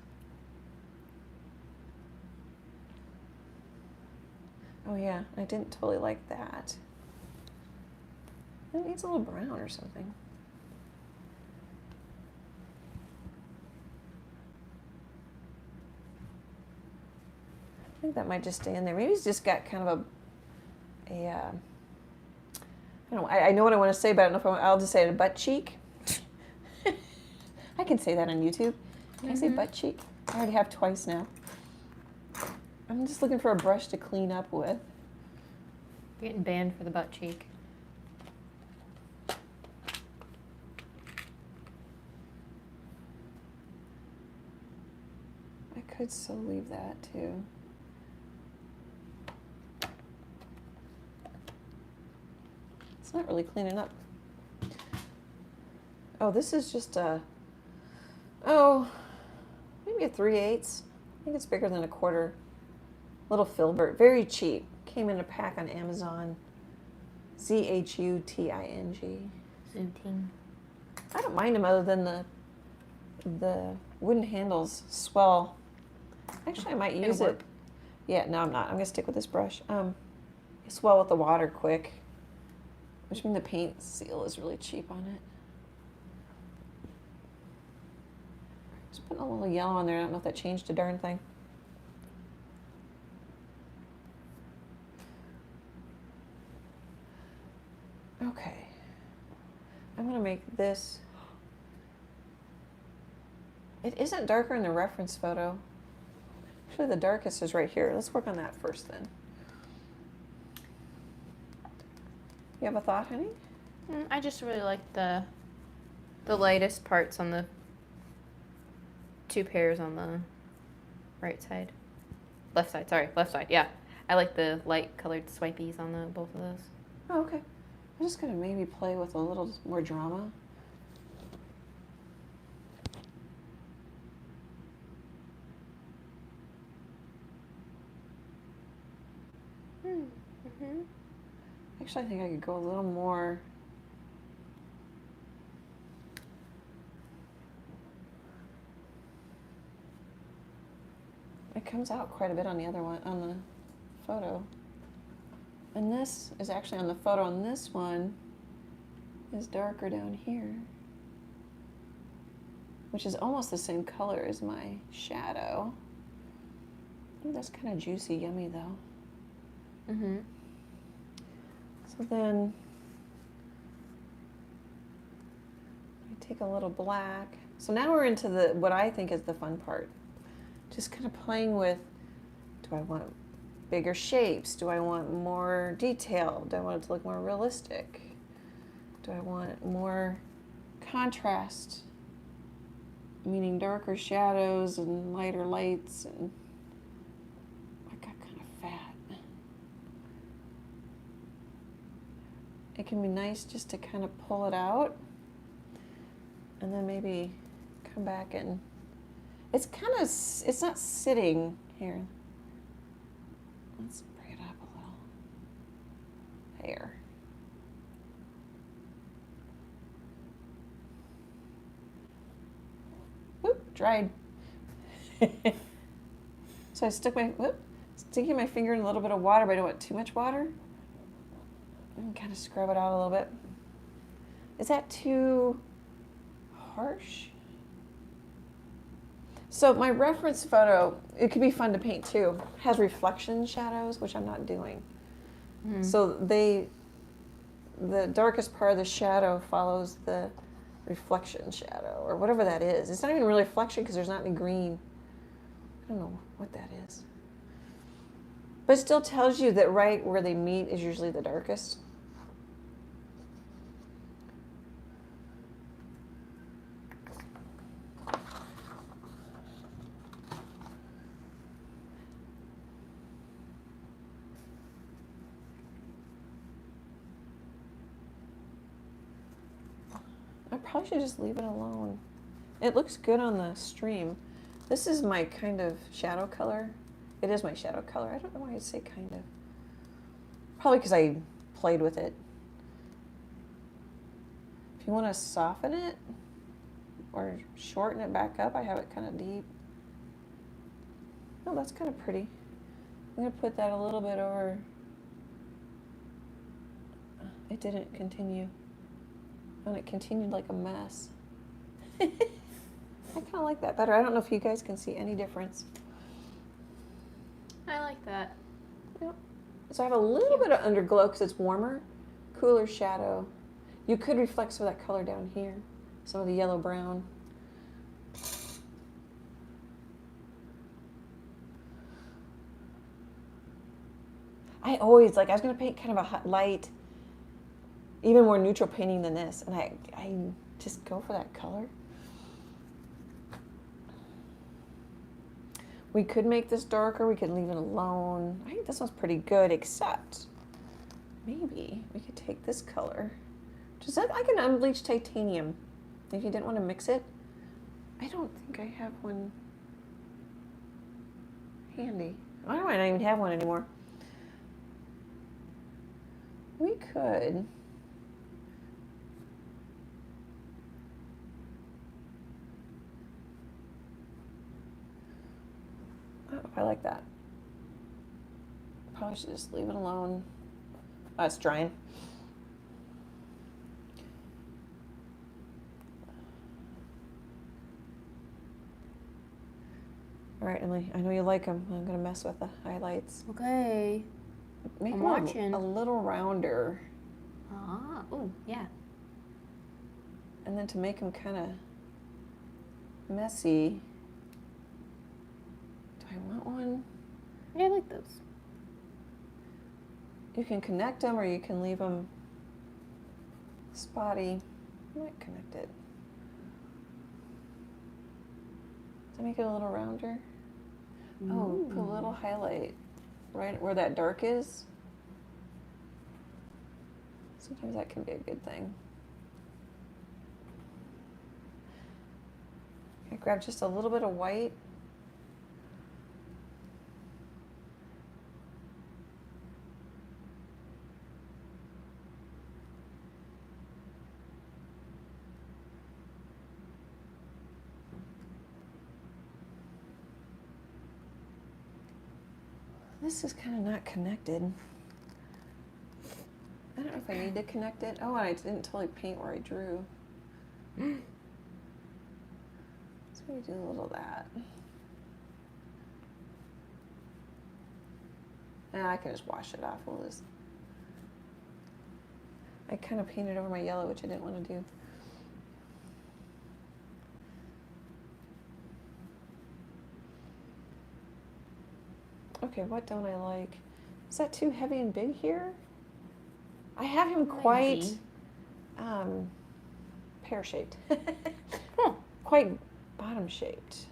Oh yeah, I didn't totally like that. It needs a little brown or something. I think that might just stay in there. Maybe it's just got kind of I know what I want to say, but I don't know if I'll just say it, a butt cheek. I can say that on YouTube. Can I say butt cheek? I already have twice now. I'm just looking for a brush to clean up with. Getting banned for the butt cheek. I could still leave that too. It's not really cleaning up. Oh, this is just maybe a 3/8. I think it's bigger than a quarter. Little filbert, very cheap. Came in a pack on Amazon. ZHUTING. Zooting. I don't mind them other than the wooden handles swell. Actually, I might use it. Yeah, no, I'm not. I'm gonna stick with this brush. Swell with the water quick, which means the paint seal is really cheap on it. Just putting a little yellow on there. I don't know if that changed a darn thing. Okay, I'm gonna make this. It isn't darker in the reference photo. Actually, the darkest is right here. Let's work on that first then. You have a thought, honey? I just really like the lightest parts on the 2 pairs on the right side. Left side, sorry, left side, yeah. I like the light colored swipies on the both of those. Oh, okay. I'm just gonna maybe play with a little more drama. Actually, I think I could go a little more. It comes out quite a bit on the other one, on the photo. And this is actually on the photo, and this one is darker down here, which is almost the same color as my shadow. Ooh, that's kind of juicy, yummy though. So then I take a little black. So now we're into what I think is the fun part. Just kind of playing with, do I want bigger shapes? Do I want more detail? Do I want it to look more realistic? Do I want more contrast? Meaning darker shadows and lighter lights, and I got kind of fat. It can be nice just to kind of pull it out and then maybe come back and it's not sitting here. Let's bring it up a little. There. Whoop, dried. So I sticking my finger in a little bit of water, but I don't want too much water. And kind of scrub it out a little bit. Is that too harsh? So my reference photo, it could be fun to paint too, has reflection shadows, which I'm not doing. Mm-hmm. So the darkest part of the shadow follows the reflection shadow, or whatever that is. It's not even really reflection because there's not any green. I don't know what that is. But it still tells you that right where they meet is usually the darkest. I probably should just leave it alone. It looks good on the stream. This is my kind of shadow color. It is my shadow color. I don't know why I say kind of. Probably because I played with it. If you want to soften it or shorten it back up, I have it kind of deep. Oh, that's kind of pretty. I'm going to put that a little bit over. It didn't continue. And it continued like a mess. I kind of like that better. I don't know if you guys can see any difference. I like that. Yep. So I have a little bit of underglow because it's warmer, cooler shadow. You could reflect some of that color down here, some of the yellow brown. I always I was going to paint kind of a light, even more neutral painting than this, and I just go for that color. We could make this darker, we could leave it alone. I think this one's pretty good, except maybe we could take this color. Just like an unbleached titanium, if you didn't want to mix it. I don't think I have one handy. I might not even have one anymore. We could. Oh, I like that. Probably should just leave it alone. Oh, it's drying. All right, Emily, I know you like them. I'm going to mess with the highlights. Okay. Make I'm them watching. a little rounder. Ah, oh, yeah. And then to make them kind of messy, do I want one? Yeah, I like those. You can connect them or you can leave them spotty. I might connect it. To make it a little rounder. Oh, put a little highlight right where that dark is. Sometimes that can be a good thing. I grab just a little bit of white. This is kind of not connected. I don't know if I need to connect it. Oh, and I didn't totally paint where I drew. So we do a little of that. And I can just wash it off. We'll just. I kind of painted over my yellow, which I didn't want to do. Okay, what don't I like? Is that too heavy and big here? I have him quite pear-shaped. Quite bottom-shaped.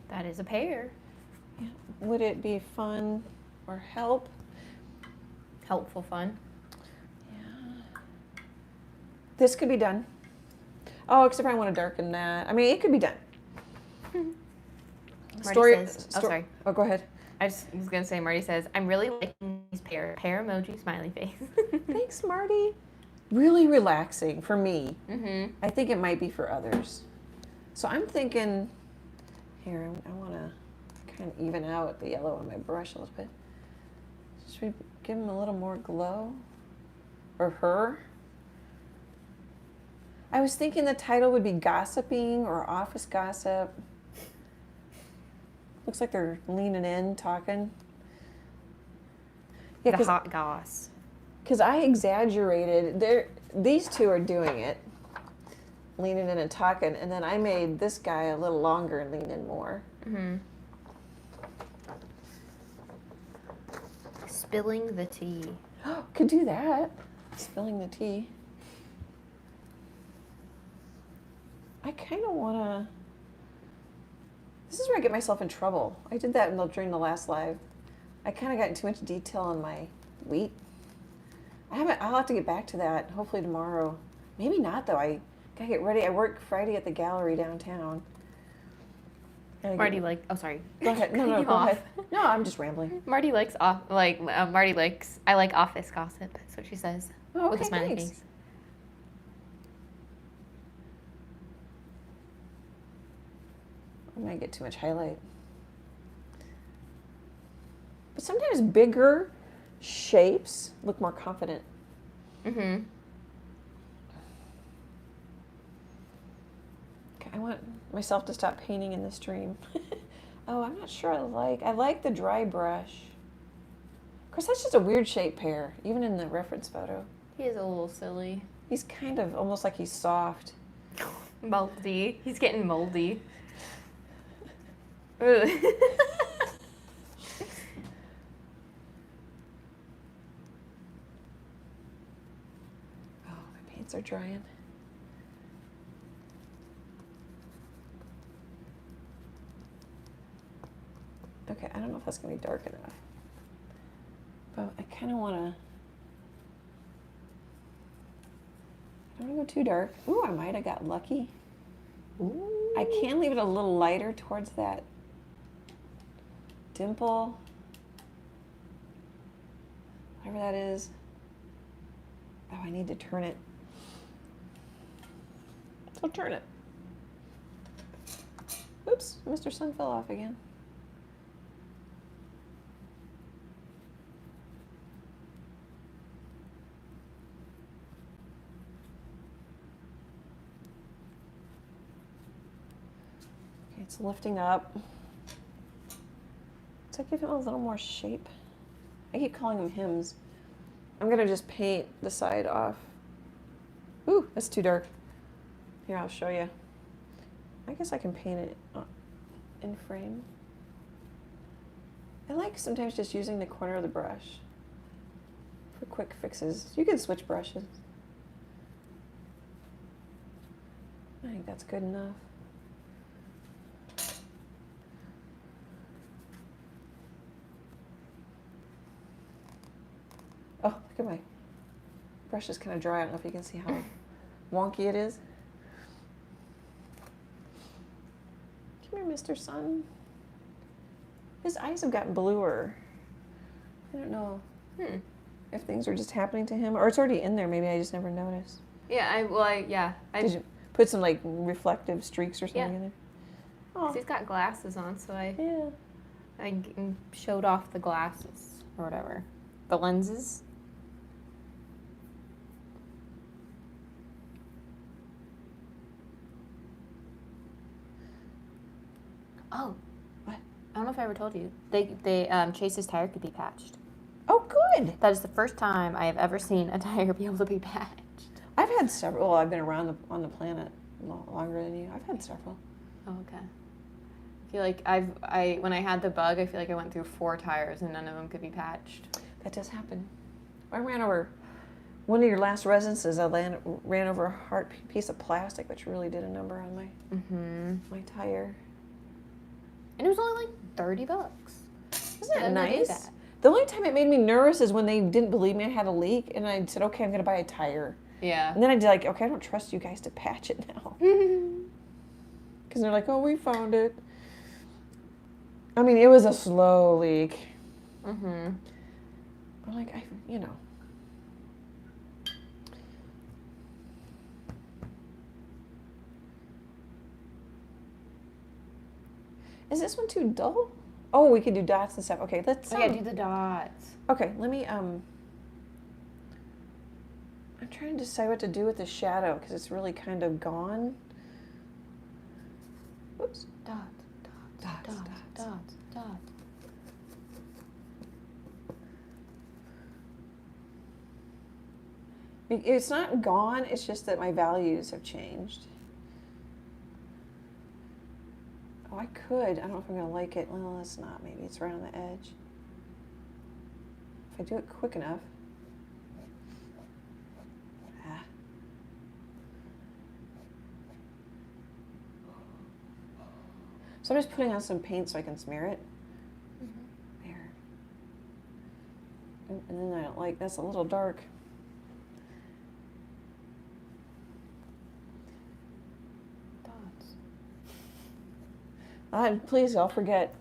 That is a pear. Yeah. Would it be fun or help? Helpful fun. Yeah. This could be done. Oh, except I want to darken that. I mean, it could be done. Marty says, sorry. Oh, go ahead. I just was going to say, Marty says, I'm really liking these pear emoji smiley face. Thanks, Marty. Really relaxing for me. Mm-hmm. I think it might be for others. So I'm thinking, here, I want to kind of even out the yellow on my brush a little bit. Should we give him a little more glow? Or her? I was thinking the title would be Gossiping or Office Gossip. Looks like they're leaning in, talking. The hot goss. Because I exaggerated. These two are doing it, leaning in and talking, and then I made this guy a little longer and lean in more. Mm-hmm. Spilling the tea. Could do that. Spilling the tea. I kind of want to... This is where I get myself in trouble. I did that during the last live. I kind of got into too much detail on my wheat. I'll have to get back to that, hopefully tomorrow. Maybe not, though. I gotta get ready. I work Friday at the gallery downtown. Marty oh, sorry. Go ahead. No, go ahead. No, I'm just rambling. Marty likes Marty likes. I like office gossip. That's what she says. Oh, okay, with a smiley thanks. face. I might get too much highlight. But sometimes bigger shapes look more confident. Mm-hmm. Okay, I want myself to stop painting in the stream. Oh, I'm not sure I like the dry brush. Of course, that's just a weird shape pear, even in the reference photo. He is a little silly. He's kind of almost like he's soft. Moldy. He's getting moldy. Ugh. Are drying. Okay, I don't know if that's going to be dark enough. But I kind of want to... I don't want to go too dark. Ooh, I might have got lucky. Ooh. I can leave it a little lighter towards that dimple. Whatever that is. Oh, I need to turn it. So turn it. Oops, Mr. Sun fell off again. Okay, it's lifting up. So give him a little more shape. I keep calling them hymns. I'm gonna just paint the side off. Ooh, that's too dark. Here, I'll show you. I guess I can paint it in frame. I like sometimes just using the corner of the brush for quick fixes. You can switch brushes. I think that's good enough. Oh, look at my brush is kind of dry. I don't know if you can see how wonky it is. Come here, Mr. Sun. His eyes have gotten bluer. I don't know if things are just happening to him, or it's already in there. Maybe I just never noticed. Yeah, Did you put some like reflective streaks or something in there? Oh. He's got glasses on, so I showed off the glasses or whatever, the lenses. Oh, what? I don't know if I ever told you. Chase's tire could be patched. Oh, good. That is the first time I have ever seen a tire be able to be patched. I've had several. Well, I've been around on the planet longer than you. I've had several. Oh, okay. I feel like when I had the bug, I feel like I went through 4 tires and none of them could be patched. That does happen. I ran over one of your last residences. I ran over a hard piece of plastic, which really did a number on my tire. And it was only like $30. Isn't that nice? The only time it made me nervous is when they didn't believe me I had a leak, and I said, okay, I'm going to buy a tire. Yeah. And then I did like, okay, I don't trust you guys to patch it now. Because they're like, oh, we found it. I mean, it was a slow leak. I'm like, you know. Is this one too dull? Oh, we could do dots and stuff. Okay, let's... Yeah, do the dots. Okay, let me... I'm trying to decide what to do with the shadow, because it's really kind of gone. Oops. Dots, dots. dots, dots, dots. It's not gone, it's just that my values have changed. Oh, I could. I don't know if I'm going to like it. Well, it's not. Maybe it's right on the edge. If I do it quick enough. Ah. So I'm just putting on some paint so I can smear it. There. And then I don't like, that's a little dark. Please, I'll forget.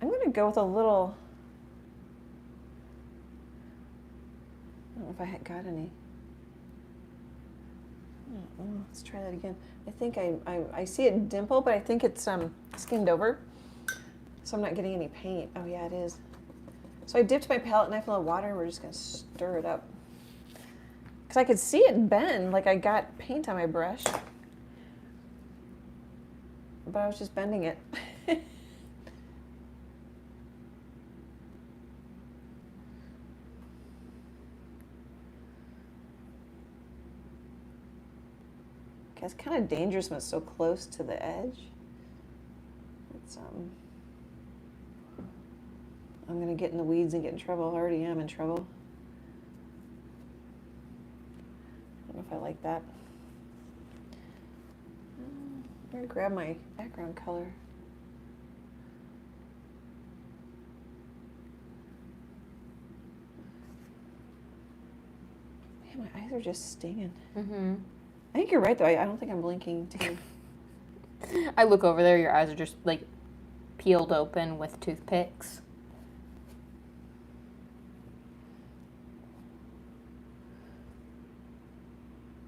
I'm going to go with a little. I don't know if I had got any. Let's try that again. I think I see it dimple, but I think it's skimmed over. So I'm not getting any paint. Oh, yeah, it is. So I dipped my palette knife in a little water, and we're just going to stir it up. Because I could see it bend, like I got paint on my brush. But I was just bending it. Okay, it's kind of dangerous when it's so close to the edge. It's, I'm gonna get in the weeds and get in trouble. I already am in trouble. I don't know if I like that. I'm gonna grab my background color. Man, my eyes are just stinging. Mm-hmm. I think you're right, though. I don't think I'm blinking too. I look over there, your eyes are just like peeled open with toothpicks.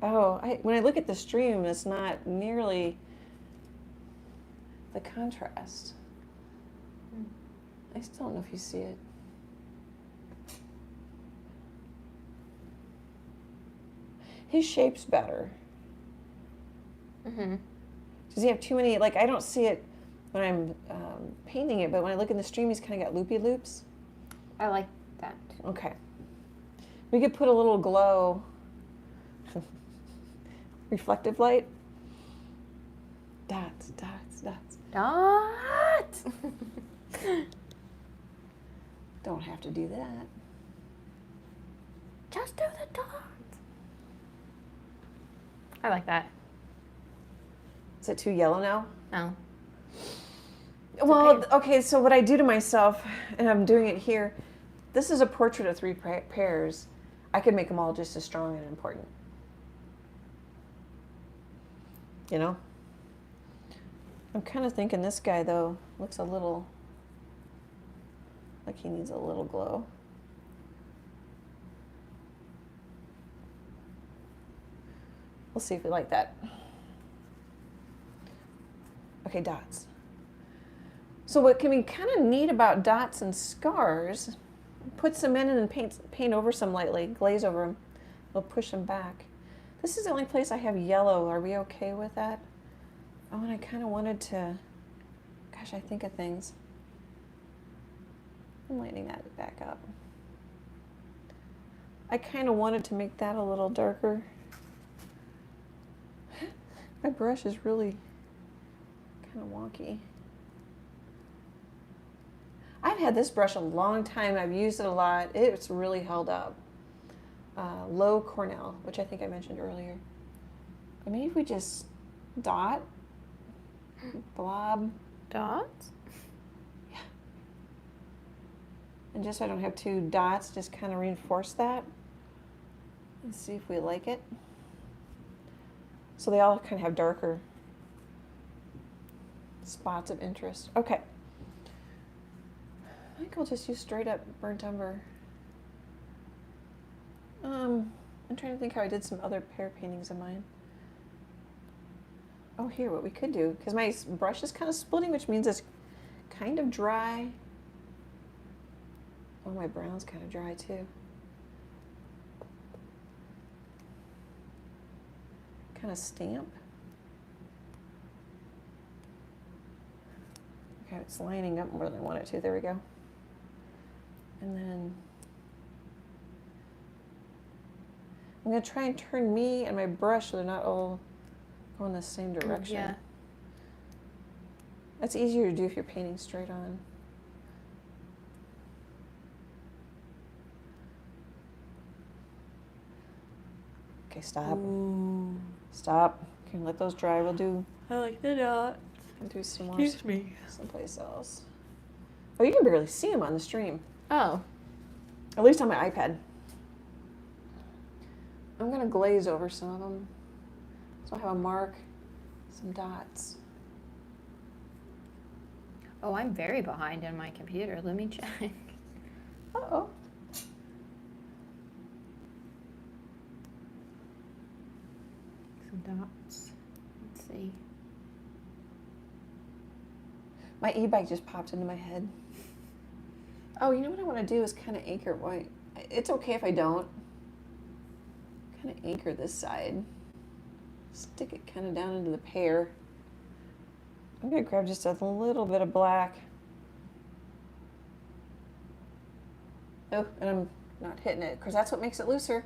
Oh, when I look at the stream, it's not nearly the contrast. I still don't know if you see it. His shape's better. Mm-hmm. Does he have too many, like, I don't see it when I'm painting it, but when I look in the stream, he's kind of got loopy loops. I like that. Okay. We could put a little glow, reflective light. Dots, dots, dots. Dots! Don't have to do that. Just do the dots. I like that. Is it too yellow now? No. Well, okay, so what I do to myself, and I'm doing it here, this is a portrait of 3 pairs. I could make them all just as strong and important. You know? I'm kind of thinking this guy, though, looks a little like he needs a little glow. We'll see if we like that. Okay, dots. So what can be kind of neat about dots and scars, put some in and then paint over some lightly, glaze over them. We'll push them back. This is the only place I have yellow. Are we okay with that? Oh, and I kind of wanted to, gosh, I think of things. I'm lightening that back up. I kind of wanted to make that a little darker. My brush is really kind of wonky. I've had this brush a long time. I've used it a lot. It's really held up. Low Cornell, which I think I mentioned earlier. But maybe if we just dot, blob. Dots? Yeah. And just so I don't have 2 dots, just kind of reinforce that. Let's see if we like it. So they all kind of have darker spots of interest. Okay. I think I'll just use straight up burnt umber. I'm trying to think how I did some other pear paintings of mine. Oh, here, what we could do, because my brush is kind of splitting, which means it's kind of dry. Oh, my brown's kind of dry too. Kind of stamp. Okay. it's lining up more than I want it to. There we go. And then I'm going to try and turn me and my brush so they're not all going the same direction. Yeah. That's easier to do if you're painting straight on. Okay, stop. Ooh. Stop. Okay, let those dry. We'll do I like the dots. do some more Excuse me. someplace else. Oh, you can barely see them on the stream. Oh. At least on my iPad. I'm going to glaze over some of them. So I have a mark, some dots. Oh, I'm very behind in my computer. Let me check. Uh-oh. Some dots. Let's see. My e-bike just popped into my head. Oh, you know what I want to do is kind of anchor white. It's okay if I don't. Kind of anchor this side. Stick it kind of down into the pear. I'm going to grab just a little bit of black. Oh, and I'm not hitting it because that's what makes it looser.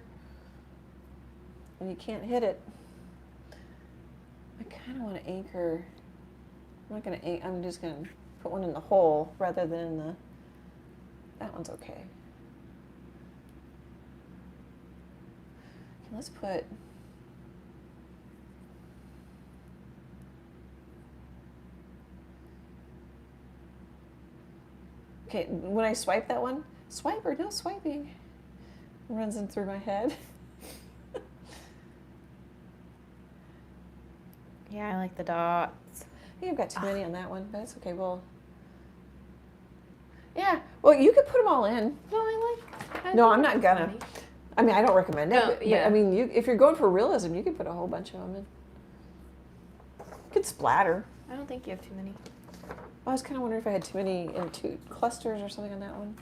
And you can't hit it. I kind of want to anchor. I'm not going to, I'm just going to put one in the hole rather than in the, that one's okay. Okay, let's put, okay, when I swipe that one, swipe or no swiping, it runs in through my head. Yeah, I like the dots. I think I've got too many on that one, but it's okay. Well, yeah. Well, you could put them all in. No, I No, like I'm not gonna. funny. I mean, I don't recommend it. No, but, yeah. I mean, if you're going for realism, you could put a whole bunch of them in. You could splatter. I don't think you have too many. I was kind of wondering if I had too many in two clusters or something on that one.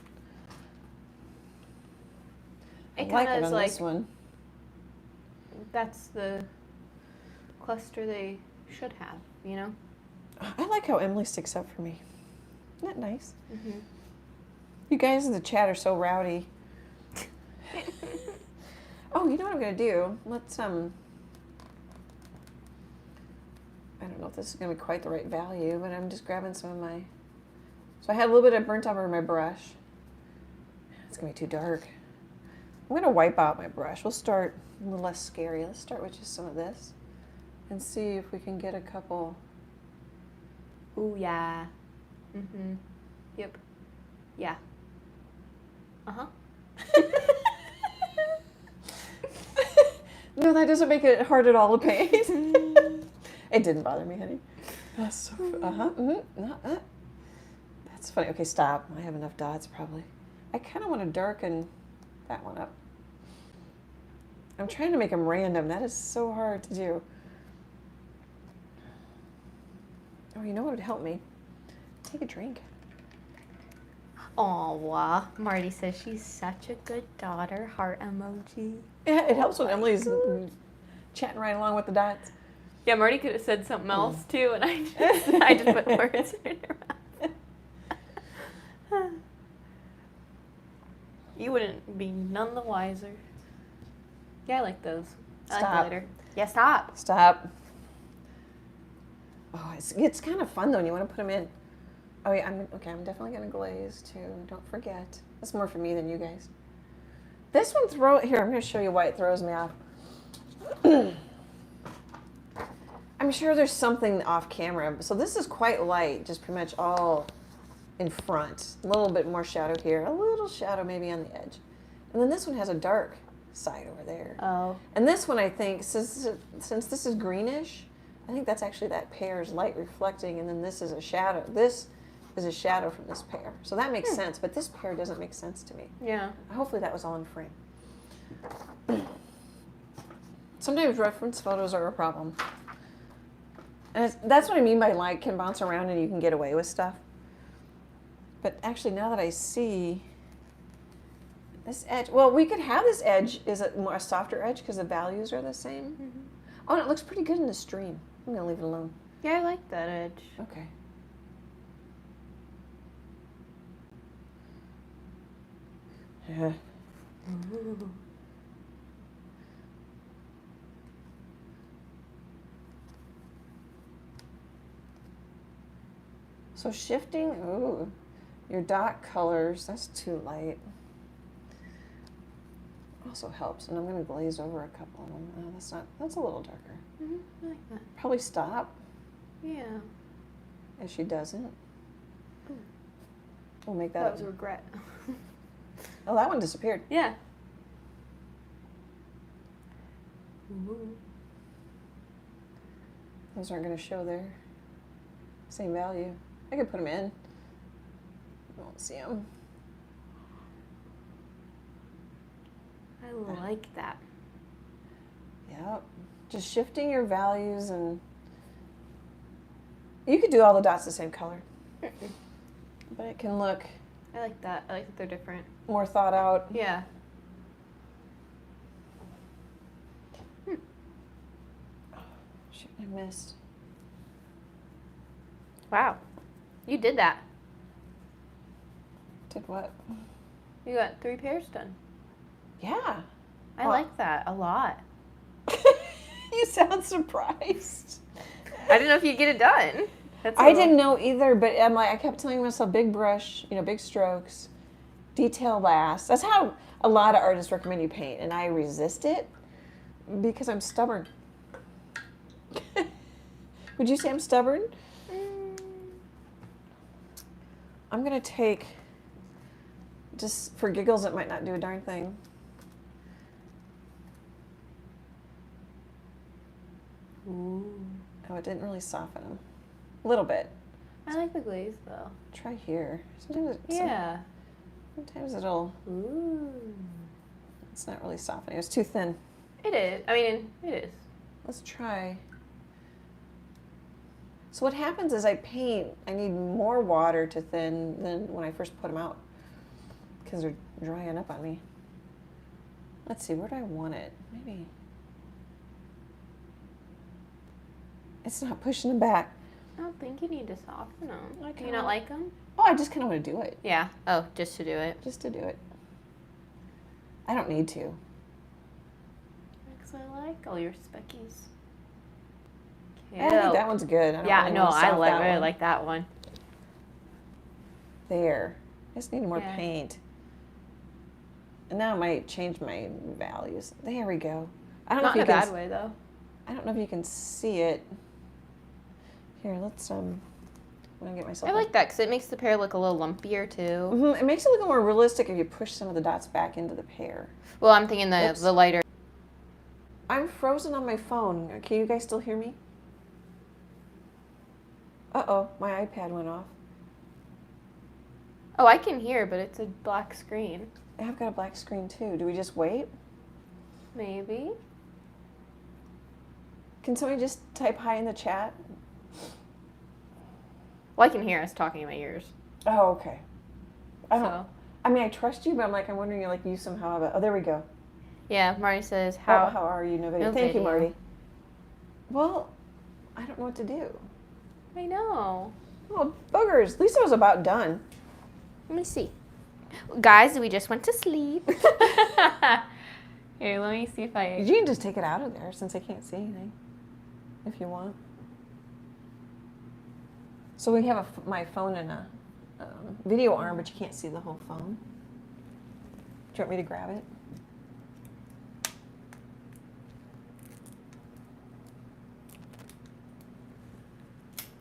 I It like kinda it is on like- this one. That's the cluster they should have, you know? I like how Emily sticks up for me. Isn't that nice? Mm-hmm. You guys in the chat are so rowdy. Oh, you know what I'm gonna do? Let's I don't know if this is gonna be quite the right value, but I'm just grabbing some of my. So I had a little bit of burnt umber in my brush. It's gonna be too dark. I'm gonna wipe out my brush. We'll start a little less scary. Let's start with just some of this, and see if we can get a couple. Ooh, yeah. Mm-hmm. Yep. Yeah. Uh-huh. No, that doesn't make it hard at all to paint. It didn't bother me, honey. That's so. That's funny. Okay, stop. I have enough dots probably. I kind of want to darken that one up. I'm trying to make them random. That is so hard to do. Oh, you know what would help me? Take a drink. Aw, Marty says she's such a good daughter. Heart emoji. Yeah, it helps when Emily's chatting right along with the dots. Yeah, Marty could have said something else too, and I just put words in her mouth. You wouldn't be none the wiser. Yeah, I like those. I like Stop. the lighter. Yeah, stop. Stop. Oh, it's kind of fun though, and you want to put them in. Oh yeah, I'm definitely gonna glaze too. Don't forget. That's more for me than you guys. This one here. I'm gonna show you why it throws me off. I'm sure there's something off camera. So this is quite light, just pretty much all in front. A little bit more shadow here, a little shadow maybe on the edge, and then this one has a dark side over there. Oh. And this one, I think, since this is greenish, I think that's actually that pear's light reflecting, and then this is a shadow. This is a shadow from this pear. So that makes sense, but this pear doesn't make sense to me. Yeah. Hopefully that was all in frame. Sometimes reference photos are a problem. And that's what I mean by light can bounce around and you can get away with stuff. But actually, now that I see this edge, well, we could have this edge is a softer edge because the values are the same. Mm-hmm. Oh, and it looks pretty good in the stream. I'm gonna leave it alone. Yeah, I like that edge. Okay. Yeah. So shifting, ooh, your dot colors, that's too light. Also helps, and I'm going to glaze over a couple of them. Oh, that's a little darker. I like that. Probably stop Yeah. if she doesn't. Ooh. We'll make that. That was a regret. Oh, that one disappeared. Yeah. Ooh. Those aren't going to show their same value. I could put them in. You won't see them. I like that. Yep. Just shifting your values, and you could do all the dots the same color. But it can look I like that. I like that they're different. more thought out. Yeah. Shoot, I missed. Wow. You did that. Did what? You got 3 pairs done. Yeah. I like that a lot. You sound surprised. I didn't know if you'd get it done. I didn't know either, but I kept telling myself big brush, big strokes, detail last. That's how a lot of artists recommend you paint, and I resist it because I'm stubborn. Would you say I'm stubborn? I'm going to take, just for giggles, it might not do a darn thing. Ooh. Oh, it didn't really soften them. A little bit. I like the glaze though. Try here. Sometimes it'll, Ooh. it's not really softening. It's too thin. It is. I mean, it is. Let's try. So what happens is I paint, I need more water to thin than when I first put them out because they're drying up on me. Let's see, where do I want it? Maybe. It's not pushing them back. I don't think you need to soften them. I Do you not like them? Oh, I just kind of want to do it. Yeah. Oh, just to do it. Just to do it. I don't need to. Because I like all your speckies. I think that one's good. I don't Yeah, really no, want to I soft that really one. like that one. There. I just need more Yeah. paint. And now I might change my values. There we go. I don't Not know in if a you bad can, way though. I don't know if you can see it. Here, let's I'm gonna get myself. I like that because it makes the pear look a little lumpier too. It makes it look more realistic if you push some of the dots back into the pear. Well, I'm thinking Oops. the lighter. I'm frozen on my phone. Can you guys still hear me? Uh-oh, my iPad went off. Oh, I can hear, but it's a black screen. I've got a black screen too. Do we just wait? Maybe. Can somebody just type hi in the chat? Well, I can hear us talking in my ears. Oh, okay. I don't. So, I mean, I trust you, but I'm wondering, you somehow have it. Oh, there we go. yeah, Marty says, How are you? No video. No Thank you, video. Marty. Well, I don't know what to do. I know. Oh, boogers. At least I was about done. Let me see. Guys, we just went to sleep. Here, let me see if I... You can just take it out of there since I can't see anything, if you want. So we have my phone in a video arm, but you can't see the whole phone. Do you want me to grab it?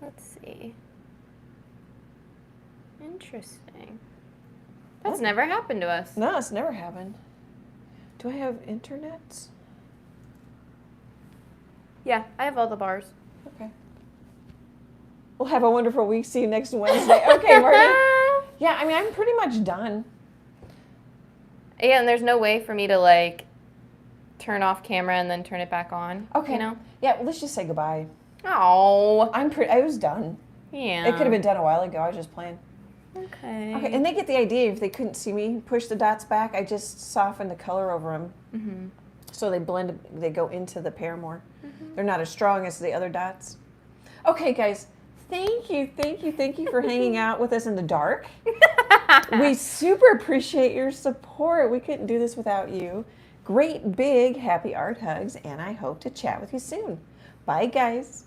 Let's see. Interesting. That's never happened to us. No, it's never happened. Do I have internet? Yeah, I have all the bars. Okay. We'll have a wonderful week. See you next Wednesday. Okay, Marty. Yeah, I mean, I'm pretty much done. Yeah, and there's no way for me to, turn off camera and then turn it back on. Okay. You know? Yeah, well, let's just say goodbye. Oh. I was done. Yeah. It could have been done a while ago. I was just playing. Okay. Okay, and they get the idea. If they couldn't see me push the dots back, I just soften the color over them. Mm-hmm. So they blend, they go into the pear more. They're not as strong as the other dots. Okay, guys, Thank you for hanging out with us in the dark. We super appreciate your support. We couldn't do this without you. Great big happy art hugs, and I hope to chat with you soon. Bye, guys.